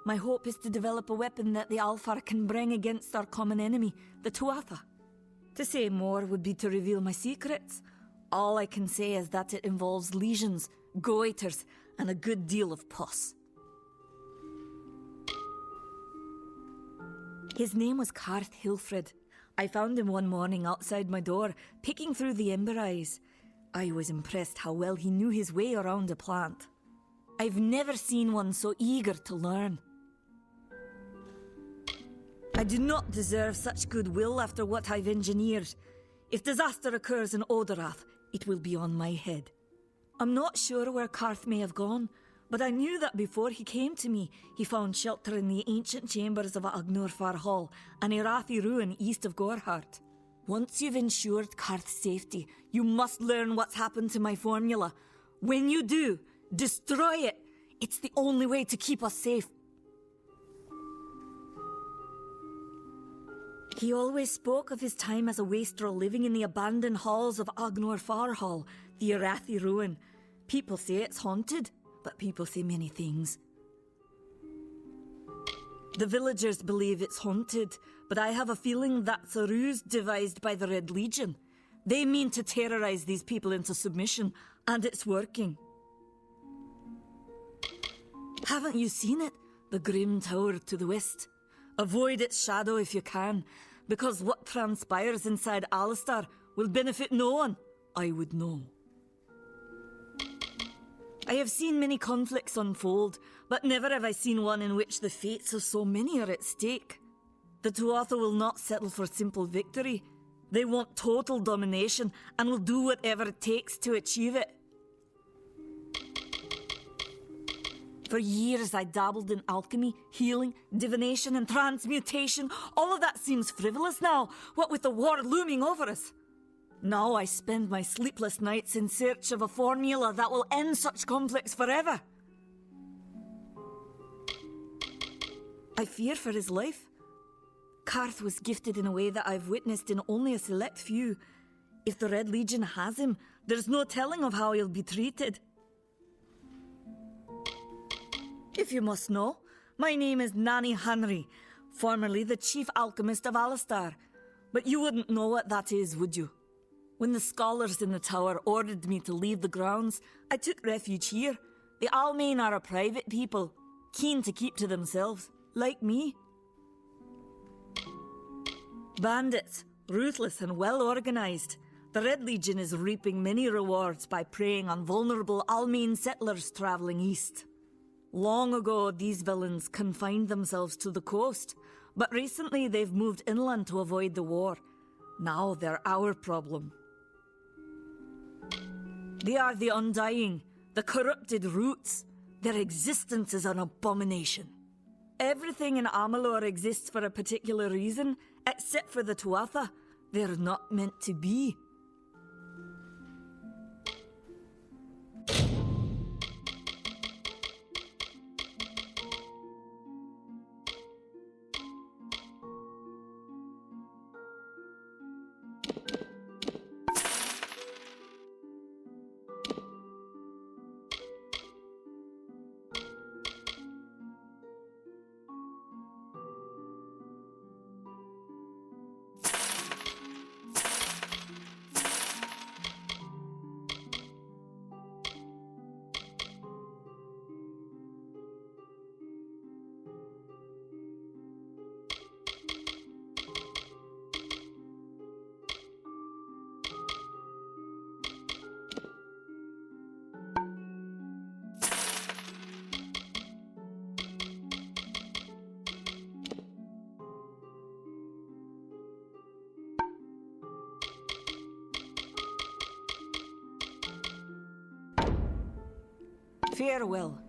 A: My hope is to develop a weapon that the Alfar can bring against our common enemy, the Tuatha. To say more would be to reveal my secrets. All I can say is that it involves lesions, goiters, and a good deal of pus. His name was Karth Hilfred. I found him one morning outside my door, picking through the ember eyes. I was impressed how well he knew his way around a plant. I've never seen one so eager to learn. I I do not deserve such goodwill after what I've engineered. If disaster occurs in Odorath, it will be on my head. I'm not sure where Karth may have gone, but I knew that before he came to me, he found shelter in the ancient chambers of Agnurfar Hall, an Irathi ruin east of Gorhart. Once you've ensured Karth's safety, you must learn what's happened to my formula. When you do, destroy it. It's the only way to keep us safe. He always spoke of his time as a wastrel living in the abandoned halls of Agnurfar Hall, the Irathi ruin. People say it's haunted, but people say many things. The villagers believe it's haunted, but I have a feeling that's a ruse devised by the Red Legion. They mean to terrorize these people into submission, and it's working. Haven't you seen it? The grim tower to the west. Avoid its shadow if you can, because what transpires inside Alistar will benefit no one. I would know. I have seen many conflicts unfold, but never have I seen one in which the fates of so many are at stake. The Tuatha will not settle for simple victory. They want total domination and will do whatever it takes to achieve it. For years I dabbled in alchemy, healing, divination and transmutation. All of that seems frivolous now, what with the war looming over us. Now I spend my sleepless nights in search of a formula that will end such conflicts forever. I fear for his life. Karth was gifted in a way that I've witnessed in only a select few. If the Red Legion has him, there's no telling of how he'll be treated. If you must know, my name is Nani Henry, formerly the chief alchemist of Alistar. But you wouldn't know what that is, would you? When the scholars in the tower ordered me to leave the grounds, I took refuge here. The Almain are a private people, keen to keep to themselves, like me. Bandits, ruthless and well-organized. The Red Legion is reaping many rewards by preying on vulnerable Almain settlers traveling east. Long ago, these villains confined themselves to the coast, but recently they've moved inland to avoid the war. Now they're our problem. They are the Undying, the corrupted roots. Their existence is an abomination. Everything in Amalur exists for a particular reason, except for the Tuatha. They're not meant to be. Farewell.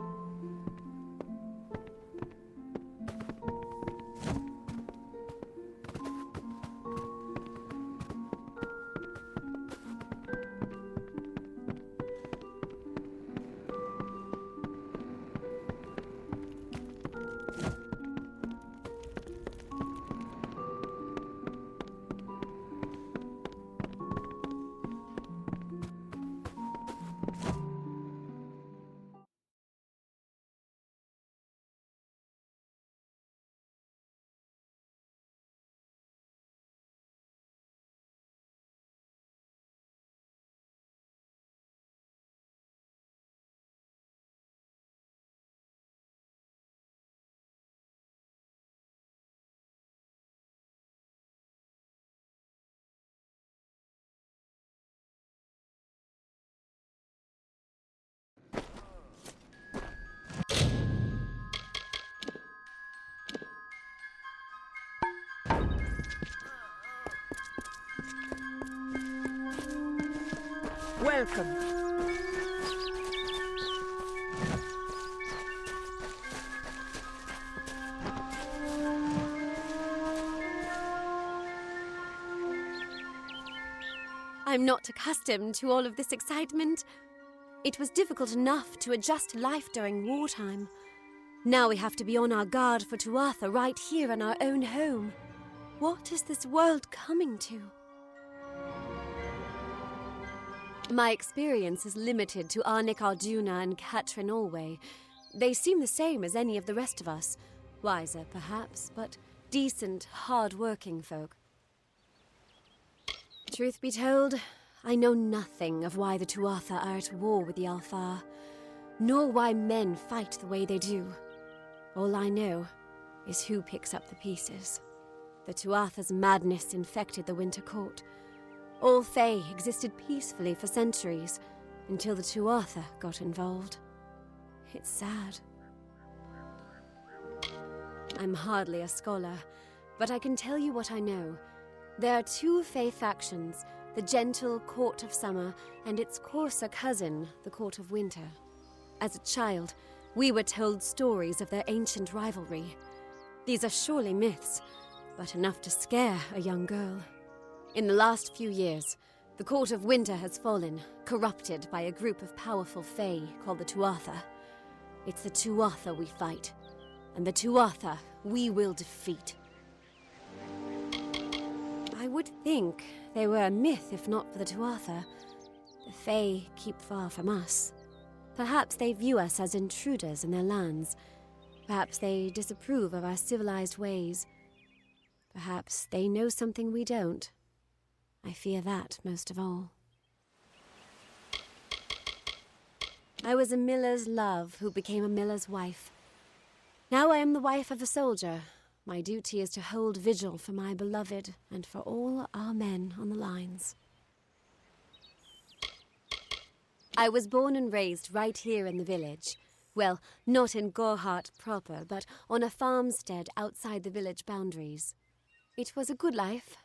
A: Welcome.
O: I'm not accustomed to all of this excitement. It was difficult enough to adjust to life during wartime. Now we have to be on our guard for Tuatha right here in our own home. What is this world coming to? My experience is limited to Arnik Arjuna and Katrin Allway. They seem the same as any of the rest of us. Wiser, perhaps, but decent, hard-working folk. Truth be told, I know nothing of why the Tuatha are at war with the Alfar, nor why men fight the way they do. All I know is who picks up the pieces. The Tuatha's madness infected the Winter Court. All Fae existed peacefully for centuries, until the Tuatha got involved. It's sad. I'm hardly a scholar, but I can tell you what I know. There are two Fae factions, the gentle Court of Summer and its coarser cousin, the Court of Winter. As a child, we were told stories of their ancient rivalry. These are surely myths, but enough to scare a young girl. In the last few years, the Court of Winter has fallen, corrupted by a group of powerful Fae called the Tuatha. It's the Tuatha we fight, and the Tuatha we will defeat. I would think they were a myth if not for the Tuatha. The Fae keep far from us. Perhaps they view us as intruders in their lands. Perhaps they disapprove of our civilized ways. Perhaps they know something we don't. I fear that most of all. I was a miller's love who became a miller's wife. Now I am the wife of a soldier. My duty is to hold vigil for my beloved and for all our men on the lines. I was born and raised right here in the village. Well, not in Gorhart proper, but on a farmstead outside the village boundaries. It was a good life.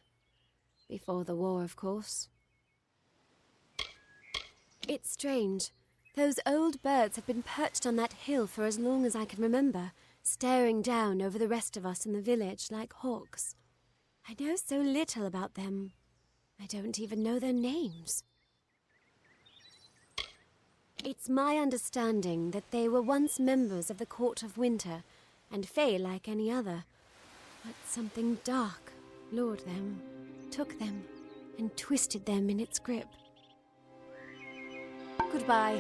O: Before the war, of course. It's strange. Those old birds have been perched on that hill for as long as I can remember, staring down over the rest of us in the village like hawks. I know so little about them. I don't even know their names. It's my understanding that they were once members of the Court of Winter, and Fae like any other. But something dark lured them, took them, and twisted them in its grip. Goodbye.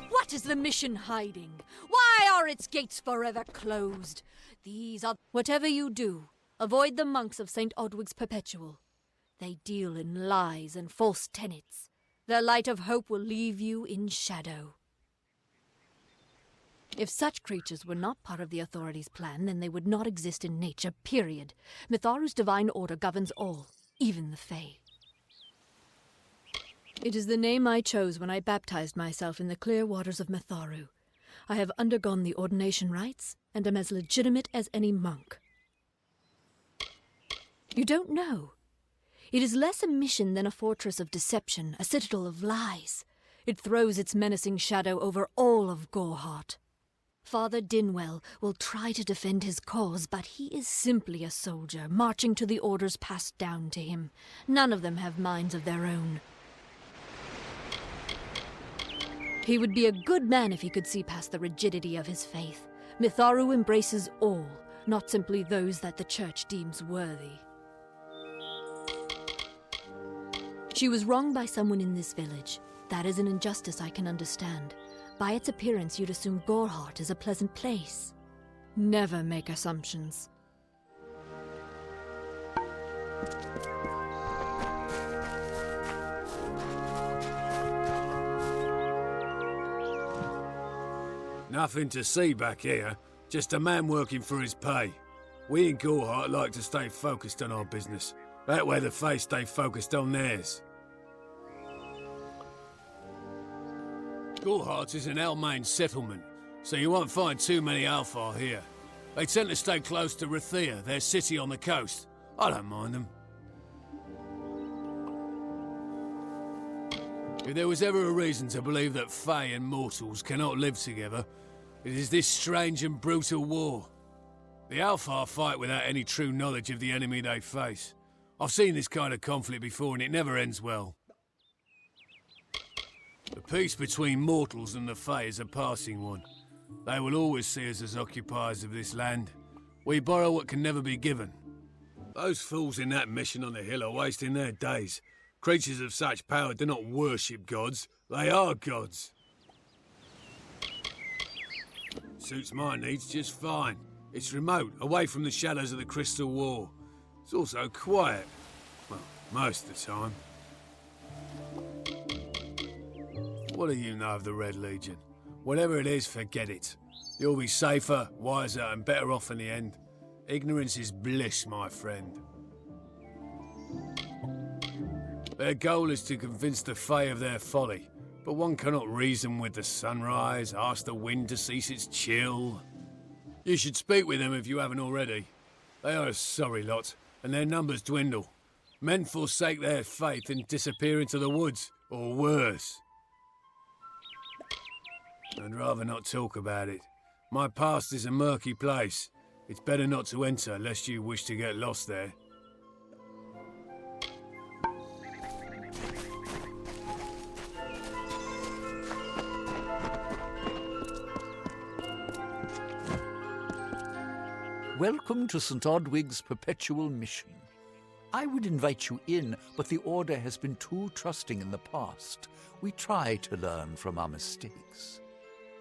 H: What is the mission hiding? Why are its gates forever closed? These are... Whatever you do, avoid the monks of St. Odwig's Perpetual. They deal in lies and false tenets. Their light of hope will leave you in shadow. If such creatures were not part of the authorities' plan, then they would not exist in nature, period. Mitharu's divine order governs all, even the Fae. It is the name I chose when I baptized myself in the clear waters of Mitharu. I have undergone the ordination rites, and am as legitimate as any monk. You don't know. It is less a mission than a fortress of deception, a citadel of lies. It throws its menacing shadow over all of Gorhart. Father Dinwell will try to defend his cause, but he is simply a soldier, marching to the orders passed down to him. None of them have minds of their own. He would be a good man if he could see past the rigidity of his faith. Mitharu embraces all, not simply those that the Church deems worthy.
N: She was wronged by someone in this village. That is an injustice I can understand. By its appearance, you'd assume Gorhart is a pleasant place.
H: Never make assumptions.
G: Nothing to see back here. Just a man working for his pay. We in Gorhart like to stay focused on our business. That way the Fae stay focused on theirs. Gorhart is an Almain settlement, so you won't find too many Alfar here. They tend to stay close to Rathia, their city on the coast. I don't mind them. If there was ever a reason to believe that Fae and mortals cannot live together, it is this strange and brutal war. The Alfar fight without any true knowledge of the enemy they face. I've seen this kind of conflict before and it never ends well. The peace between mortals and the Fae is a passing one. They will always see us as occupiers of this land. We borrow what can never be given. Those fools in that mission on the hill are wasting their days. Creatures of such power do not worship gods, they are gods. Suits my needs just fine. It's remote, away from the shadows of the Crystal War. It's also quiet. Well, most of the time. What do you know of the Red Legion? Whatever it is, forget it. You'll be safer, wiser, and better off in the end. Ignorance is bliss, my friend. Their goal is to convince the Fae of their folly, but one cannot reason with the sunrise, ask the wind to cease its chill. You should speak with them if you haven't already. They are a sorry lot, and their numbers dwindle. Men forsake their faith and disappear into the woods, or worse. I'd rather not talk about it. My past is a murky place. It's better not to enter, lest you wish to get lost there.
F: Welcome to St. Odwig's perpetual mission. I would invite you in, but the Order has been too trusting in the past. We try to learn from our mistakes.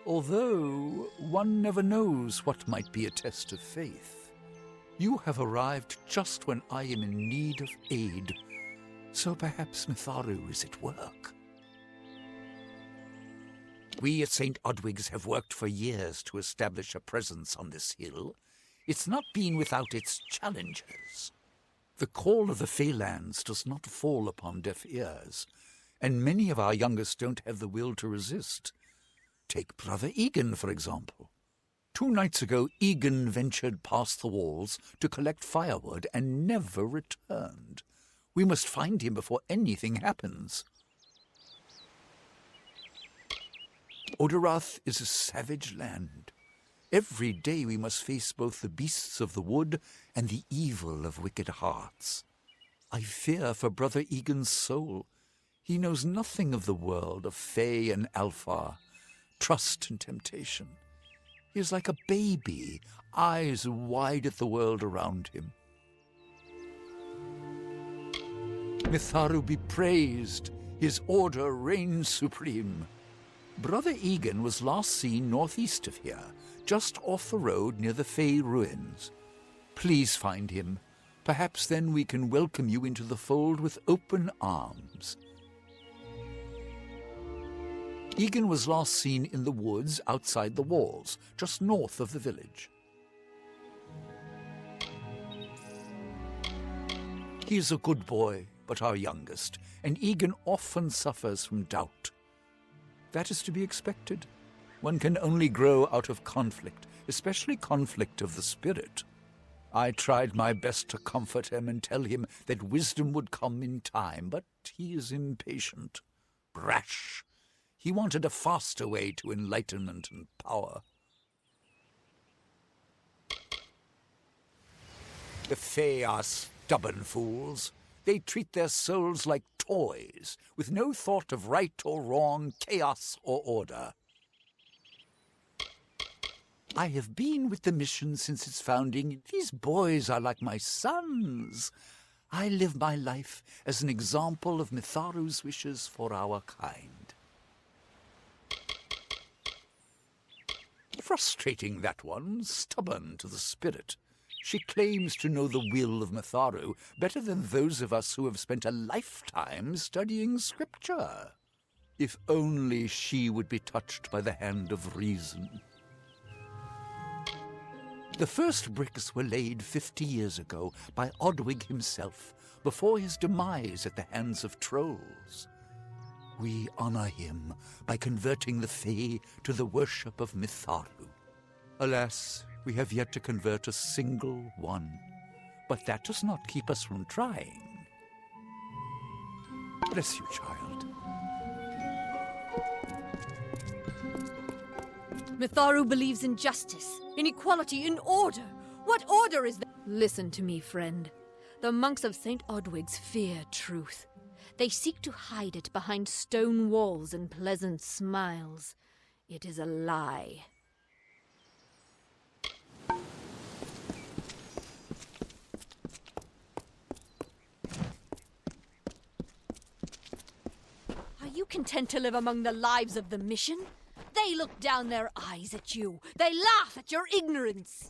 F: Although, one never knows what might be a test of faith. You have arrived just when I am in need of aid, so perhaps Mitharu is at work. We at St. Odwig's have worked for years to establish a presence on this hill. It's not been without its challenges. The call of the Feylands does not fall upon deaf ears, and many of our youngest don't have the will to resist. Take Brother Egan, for example. 2 nights ago, Egan ventured past the walls to collect firewood and never returned. We must find him before anything happens. Oderath is a savage land. Every day we must face both the beasts of the wood and the evil of wicked hearts. I fear for Brother Egan's soul. He knows nothing of the world of Fae and Alfar, trust and temptation. He is like a baby, eyes wide at the world around him. Mitharu be praised, his order reigns supreme. Brother Egan was last seen northeast of here, just off the road near the Fae ruins. Please find him. Perhaps then we can welcome you into the fold with open arms. Egan was last seen in the woods outside the walls, just north of the village. He is a good boy, but our youngest, and Egan often suffers from doubt. That is to be expected. One can only grow out of conflict, especially conflict of the spirit. I tried my best to comfort him and tell him that wisdom would come in time, but he is impatient, brash. He wanted a faster way to enlightenment and power. The Fae are stubborn fools. They treat their souls like toys, with no thought of right or wrong, chaos or order. I have been with the mission since its founding. These boys are like my sons. I live my life as an example of Mitharu's wishes for our kind. Frustrating, that one, stubborn to the spirit. She claims to know the will of Mitharu better than those of us who have spent a lifetime studying scripture. If only she would be touched by the hand of reason. The first bricks were laid 50 years ago by Odwig himself, before his demise at the hands of trolls. We honor him by converting the Fae to the worship of Mitharu. Alas, we have yet to convert a single one, but that does not keep us from trying. Bless you, child.
H: Mitharu believes in justice, in equality, in order. What order is that?
N: Listen to me, friend. The monks of St. Odwig's fear truth. They seek to hide it behind stone walls and pleasant smiles. It is a lie.
H: Are you content to live among the lives of the mission? They look down their eyes at you. They laugh at your ignorance.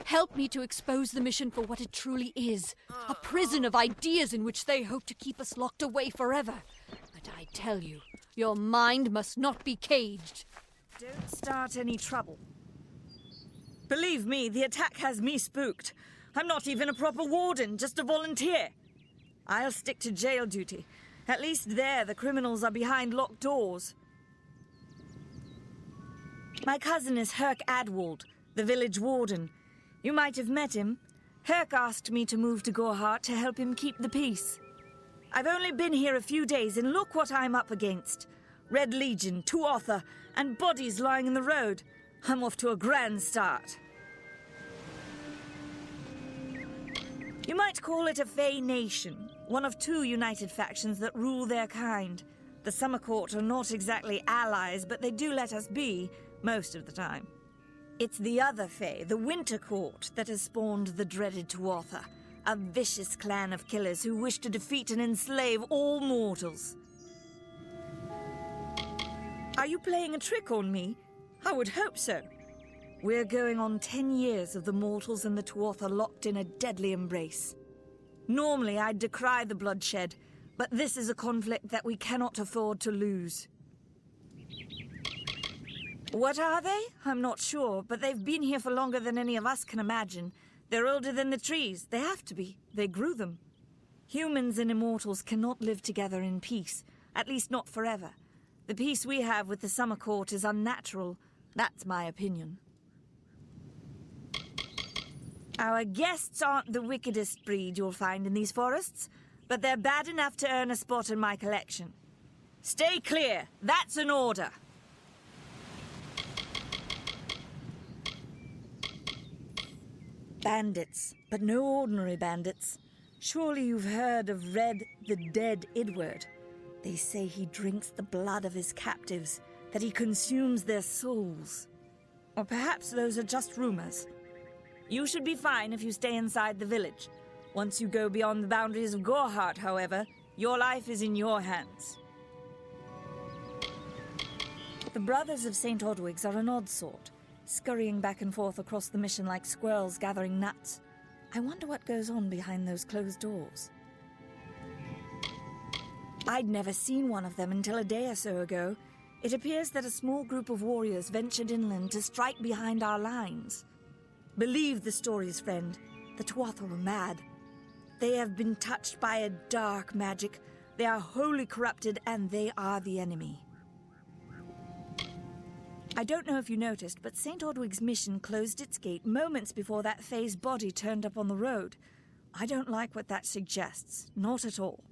H: Help me to expose the mission for what it truly is. A prison of ideas in which they hope to keep us locked away forever. But I tell you, your mind must not be caged.
A: Don't start any trouble. Believe me, the attack has me spooked. I'm not even a proper warden, just a volunteer. I'll stick to jail duty. At least there, the criminals are behind locked doors. My cousin is Herc Adwald, the village warden. You might have met him. Herc asked me to move to Gorhart to help him keep the peace. I've only been here a few days, and look what I'm up against. Red Legion, Tuatha, and bodies lying in the road. I'm off to a grand start. You might call it a Fey nation, one of two united factions that rule their kind. The Summer Court are not exactly allies, but they do let us be, most of the time. It's the other Fae, the Winter Court, that has spawned the dreaded Tuatha, a vicious clan of killers who wish to defeat and enslave all mortals. Are you playing a trick on me? I would hope so. We're going on 10 years of the mortals and the Tuatha locked in a deadly embrace. Normally I'd decry the bloodshed, but this is a conflict that we cannot afford to lose. What are they? I'm not sure, but they've been here for longer than any of us can imagine. They're older than the trees. They have to be. They grew them. Humans and immortals cannot live together in peace, at least not forever. The peace we have with the Summer Court is unnatural. That's my opinion. Our guests aren't the wickedest breed you'll find in these forests, but they're bad enough to earn a spot in my collection. Stay clear. That's an order. Bandits, but no ordinary bandits. Surely you've heard of Red the Dead Idward. They say he drinks the blood of his captives, that he consumes their souls. Or perhaps those are just rumors. You should be fine if you stay inside the village. Once you go beyond the boundaries of Gorhart, however, your life is in your hands. The Brothers of St. Odwig's are an odd sort, scurrying back and forth across the mission like squirrels gathering nuts. I wonder what goes on behind those closed doors. I'd never seen one of them until a day or so ago. It appears that a small group of warriors ventured inland to strike behind our lines. Believe the stories, friend. The Tuatha are mad. They have been touched by a dark magic. They are wholly corrupted, and they are the enemy. I don't know if you noticed, but St. Odwig's mission closed its gate moments before that Fae's body turned up on the road. I don't like what that suggests. Not at all.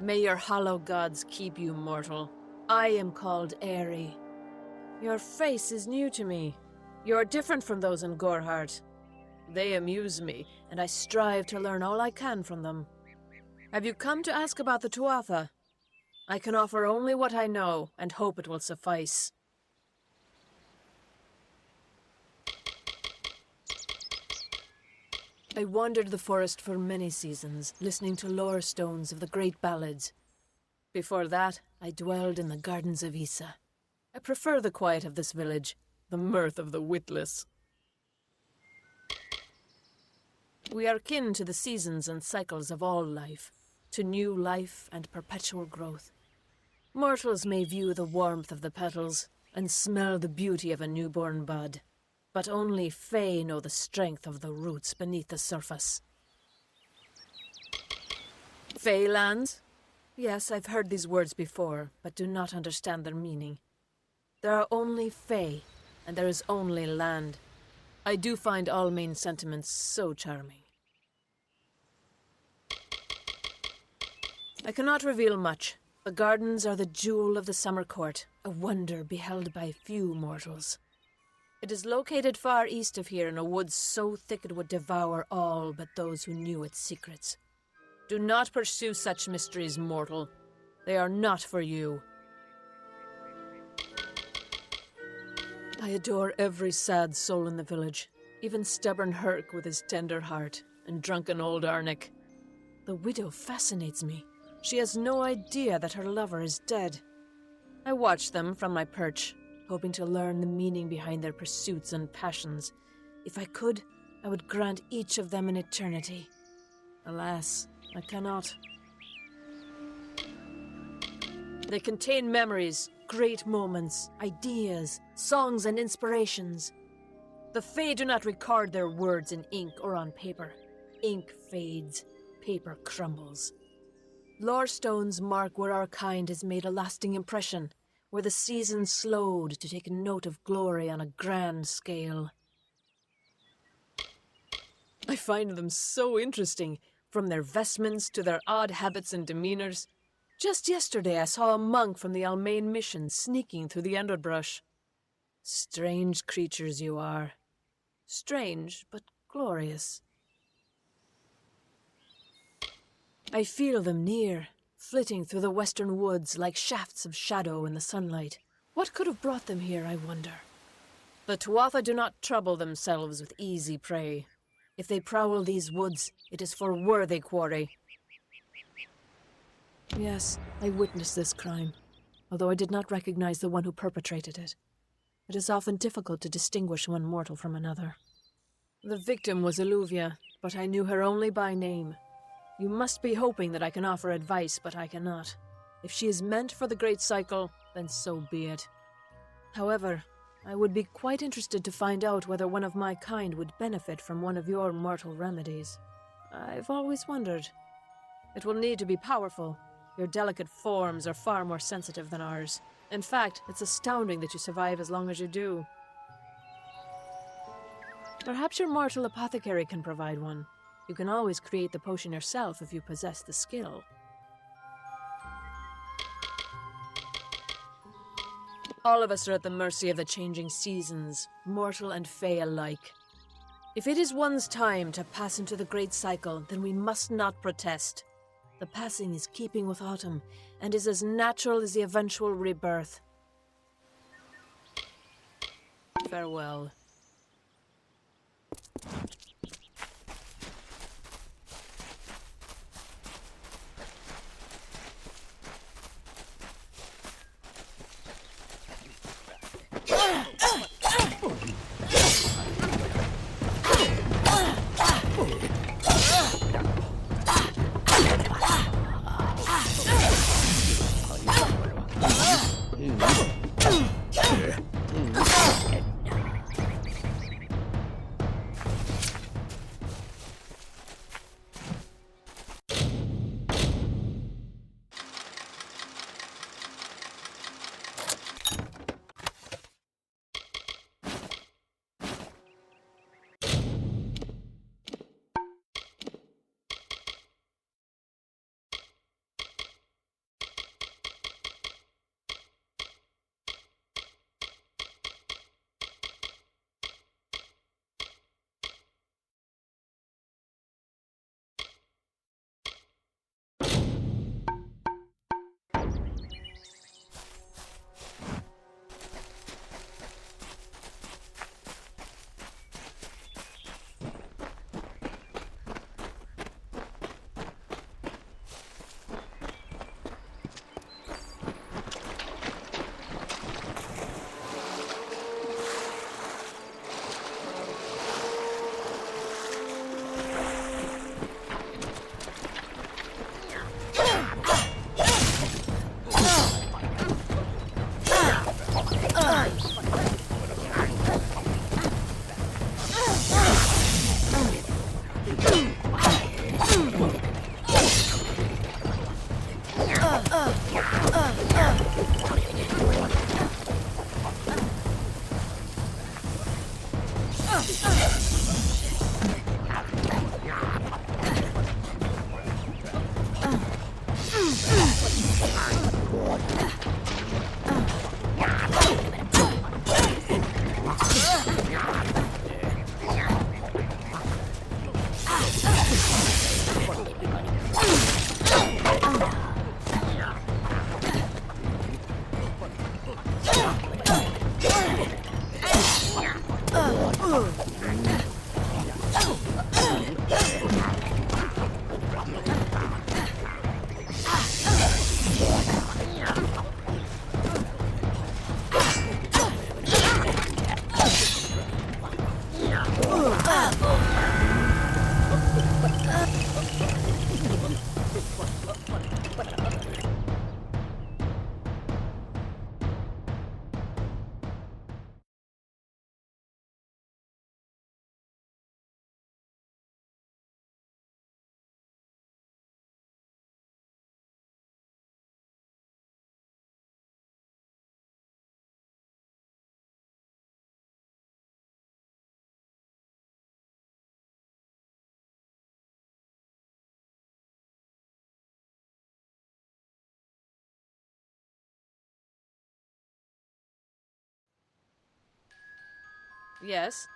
P: May your hollow gods keep you, mortal. I am called Aerie. Your face is new to me. You are different from those in Gorhart. They amuse me, and I strive to learn all I can from them. Have you come to ask about the Tuatha? I can offer only what I know, and hope it will suffice. I wandered the forest for many seasons, listening to lore stones of the great ballads. Before that, I dwelled in the gardens of Issa. I prefer the quiet of this village, the mirth of the witless. We are kin to the seasons and cycles of all life, to new life and perpetual growth. Mortals may view the warmth of the petals and smell the beauty of a newborn bud, but only Fae know the strength of the roots beneath the surface. Fae lands? Yes, I've heard these words before, but do not understand their meaning. There are only Fae, and there is only land. I do find Almain's sentiments so charming. I cannot reveal much. The gardens are the jewel of the summer court, a wonder beheld by few mortals. It is located far east of here in a wood so thick it would devour all but those who knew its secrets. Do not pursue such mysteries, mortal. They are not for you. I adore every sad soul in the village, even stubborn Herc with his tender heart, and drunken old Arnick. The widow fascinates me. She has no idea that her lover is dead. I watch them from my perch, hoping to learn the meaning behind their pursuits and passions. If I could, I would grant each of them an eternity. Alas, I cannot. They contain memories, great moments, ideas, songs and inspirations. The Fae do not record their words in ink or on paper. Ink fades, paper crumbles. Lore stones mark where our kind has made a lasting impression, where the seasons slowed to take note of glory on a grand scale. I find them so interesting, from their vestments to their odd habits and demeanors. Just yesterday I saw a monk from the Almain mission sneaking through the underbrush. Strange creatures you are. Strange, but glorious. I feel them near, flitting through the western woods like shafts of shadow in the sunlight. What could have brought them here, I wonder? The Tuatha do not trouble themselves with easy prey. If they prowl these woods, it is for worthy quarry. Yes, I witnessed this crime, although I did not recognize the one who perpetrated it. It is often difficult to distinguish one mortal from another. The victim was Illuvia, but I knew her only by name. You must be hoping that I can offer advice, but I cannot. If she is meant for the Great Cycle, then so be it. However, I would be quite interested to find out whether one of my kind would benefit from one of your mortal remedies. I've always wondered. It will need to be powerful. Your delicate forms are far more sensitive than ours. In fact, it's astounding that you survive as long as you do. Perhaps your mortal apothecary can provide one. You can always create the potion yourself if you possess the skill. All of us are at the mercy of the changing seasons, mortal and Fae alike. If it is one's time to pass into the Great Cycle, then we must not protest. The passing is keeping with autumn, and is as natural as the eventual rebirth. Farewell. Yes?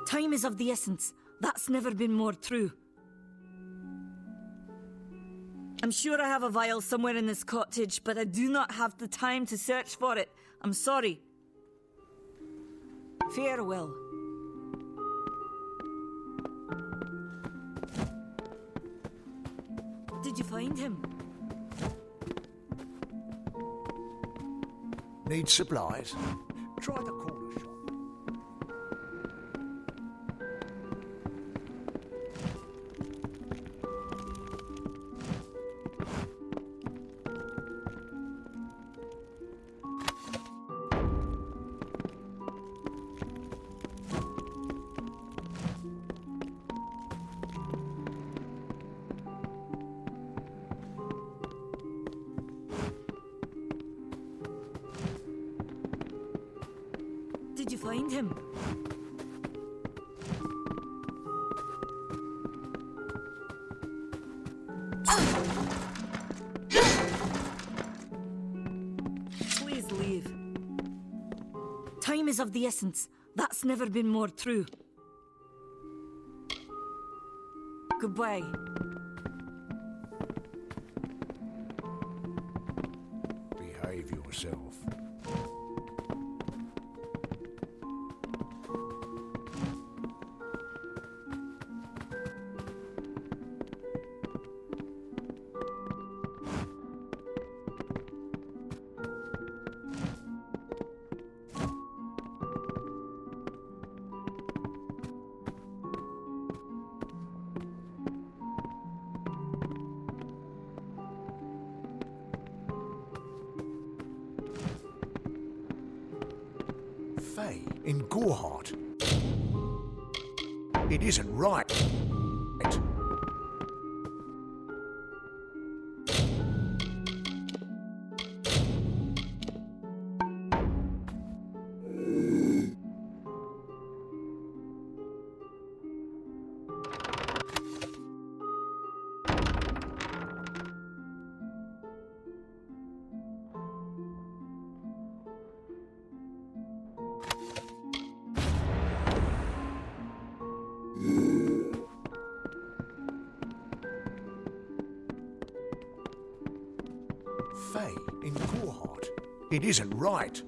A: Time is of the essence. That's never been more true. I'm sure I have a vial somewhere in this cottage, but I do not have the time to search for it. I'm sorry. Farewell. Did you find him?
B: Need supplies? Try the corner shop.
A: Did you find him? Please leave. Time is of the essence. That's never been more true. Goodbye.
B: Behave yourself. In Gorhart. It isn't right. In Gorhart. It isn't right.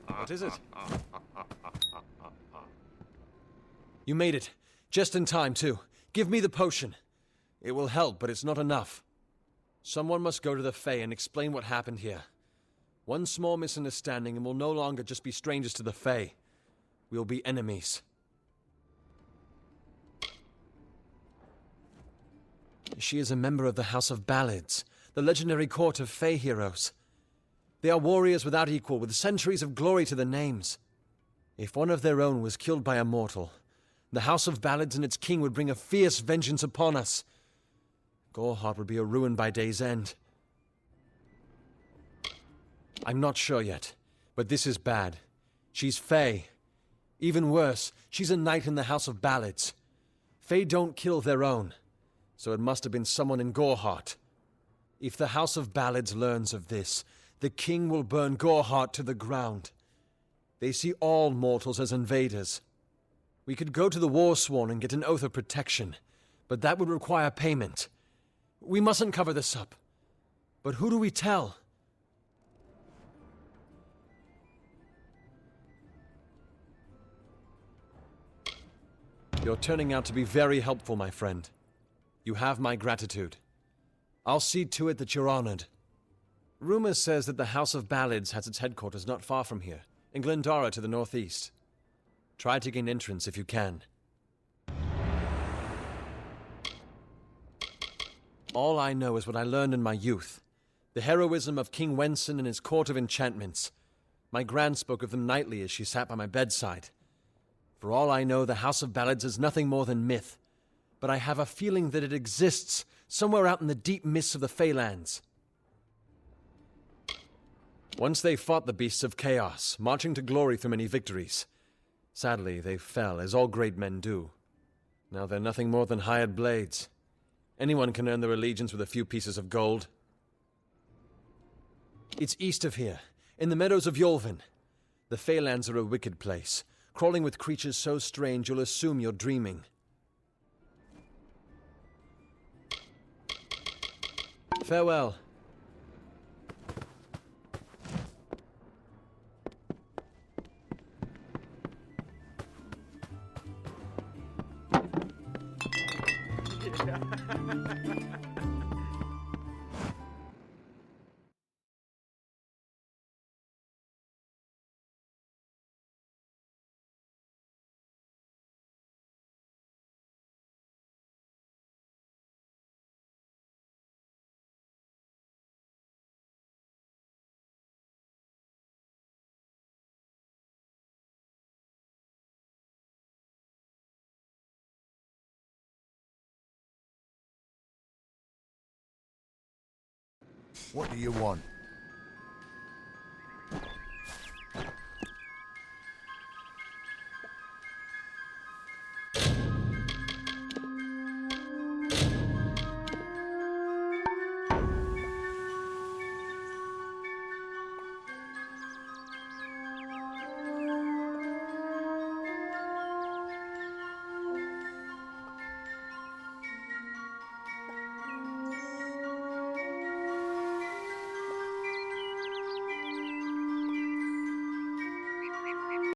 E: What is it? You made it. Just in time, too. Give me the potion. It will help, but it's not enough. Someone must go to the Fae and explain what happened here. One small misunderstanding and we'll no longer just be strangers to the Fae. We'll be enemies. She is a member of the House of Ballads, the legendary court of Fae heroes. They are warriors without equal, with centuries of glory to their names. If one of their own was killed by a mortal, the House of Ballads and its king would bring a fierce vengeance upon us. Gorhart would be a ruin by day's end. I'm not sure yet, but this is bad. She's Fae. Even worse, she's a knight in the House of Ballads. Fae don't kill their own, so it must have been someone in Gorhart. If the House of Ballads learns of this, the king will burn Gorhart to the ground. They see all mortals as invaders. We could go to the Warsworn and get an oath of protection, but that would require payment. We mustn't cover this up. But who do we tell? You're turning out to be very helpful, my friend. You have my gratitude. I'll see to it that you're honored. Rumor says that the House of Ballads has its headquarters not far from here, in Glendara to the northeast. Try to gain entrance if you can. All I know is what I learned in my youth. The heroism of King Wenson and his court of enchantments. My gran spoke of them nightly as she sat by my bedside. For all I know, the House of Ballads is nothing more than myth. But I have a feeling that it exists somewhere out in the deep mists of the Feylands. Once they fought the beasts of chaos, marching to glory through many victories. Sadly, they fell, as all great men do. Now they're nothing more than hired blades. Anyone can earn their allegiance with a few pieces of gold. It's east of here, in the meadows of Yolvin. The Feylands are a wicked place, crawling with creatures so strange you'll assume you're dreaming. Farewell.
B: What do you want?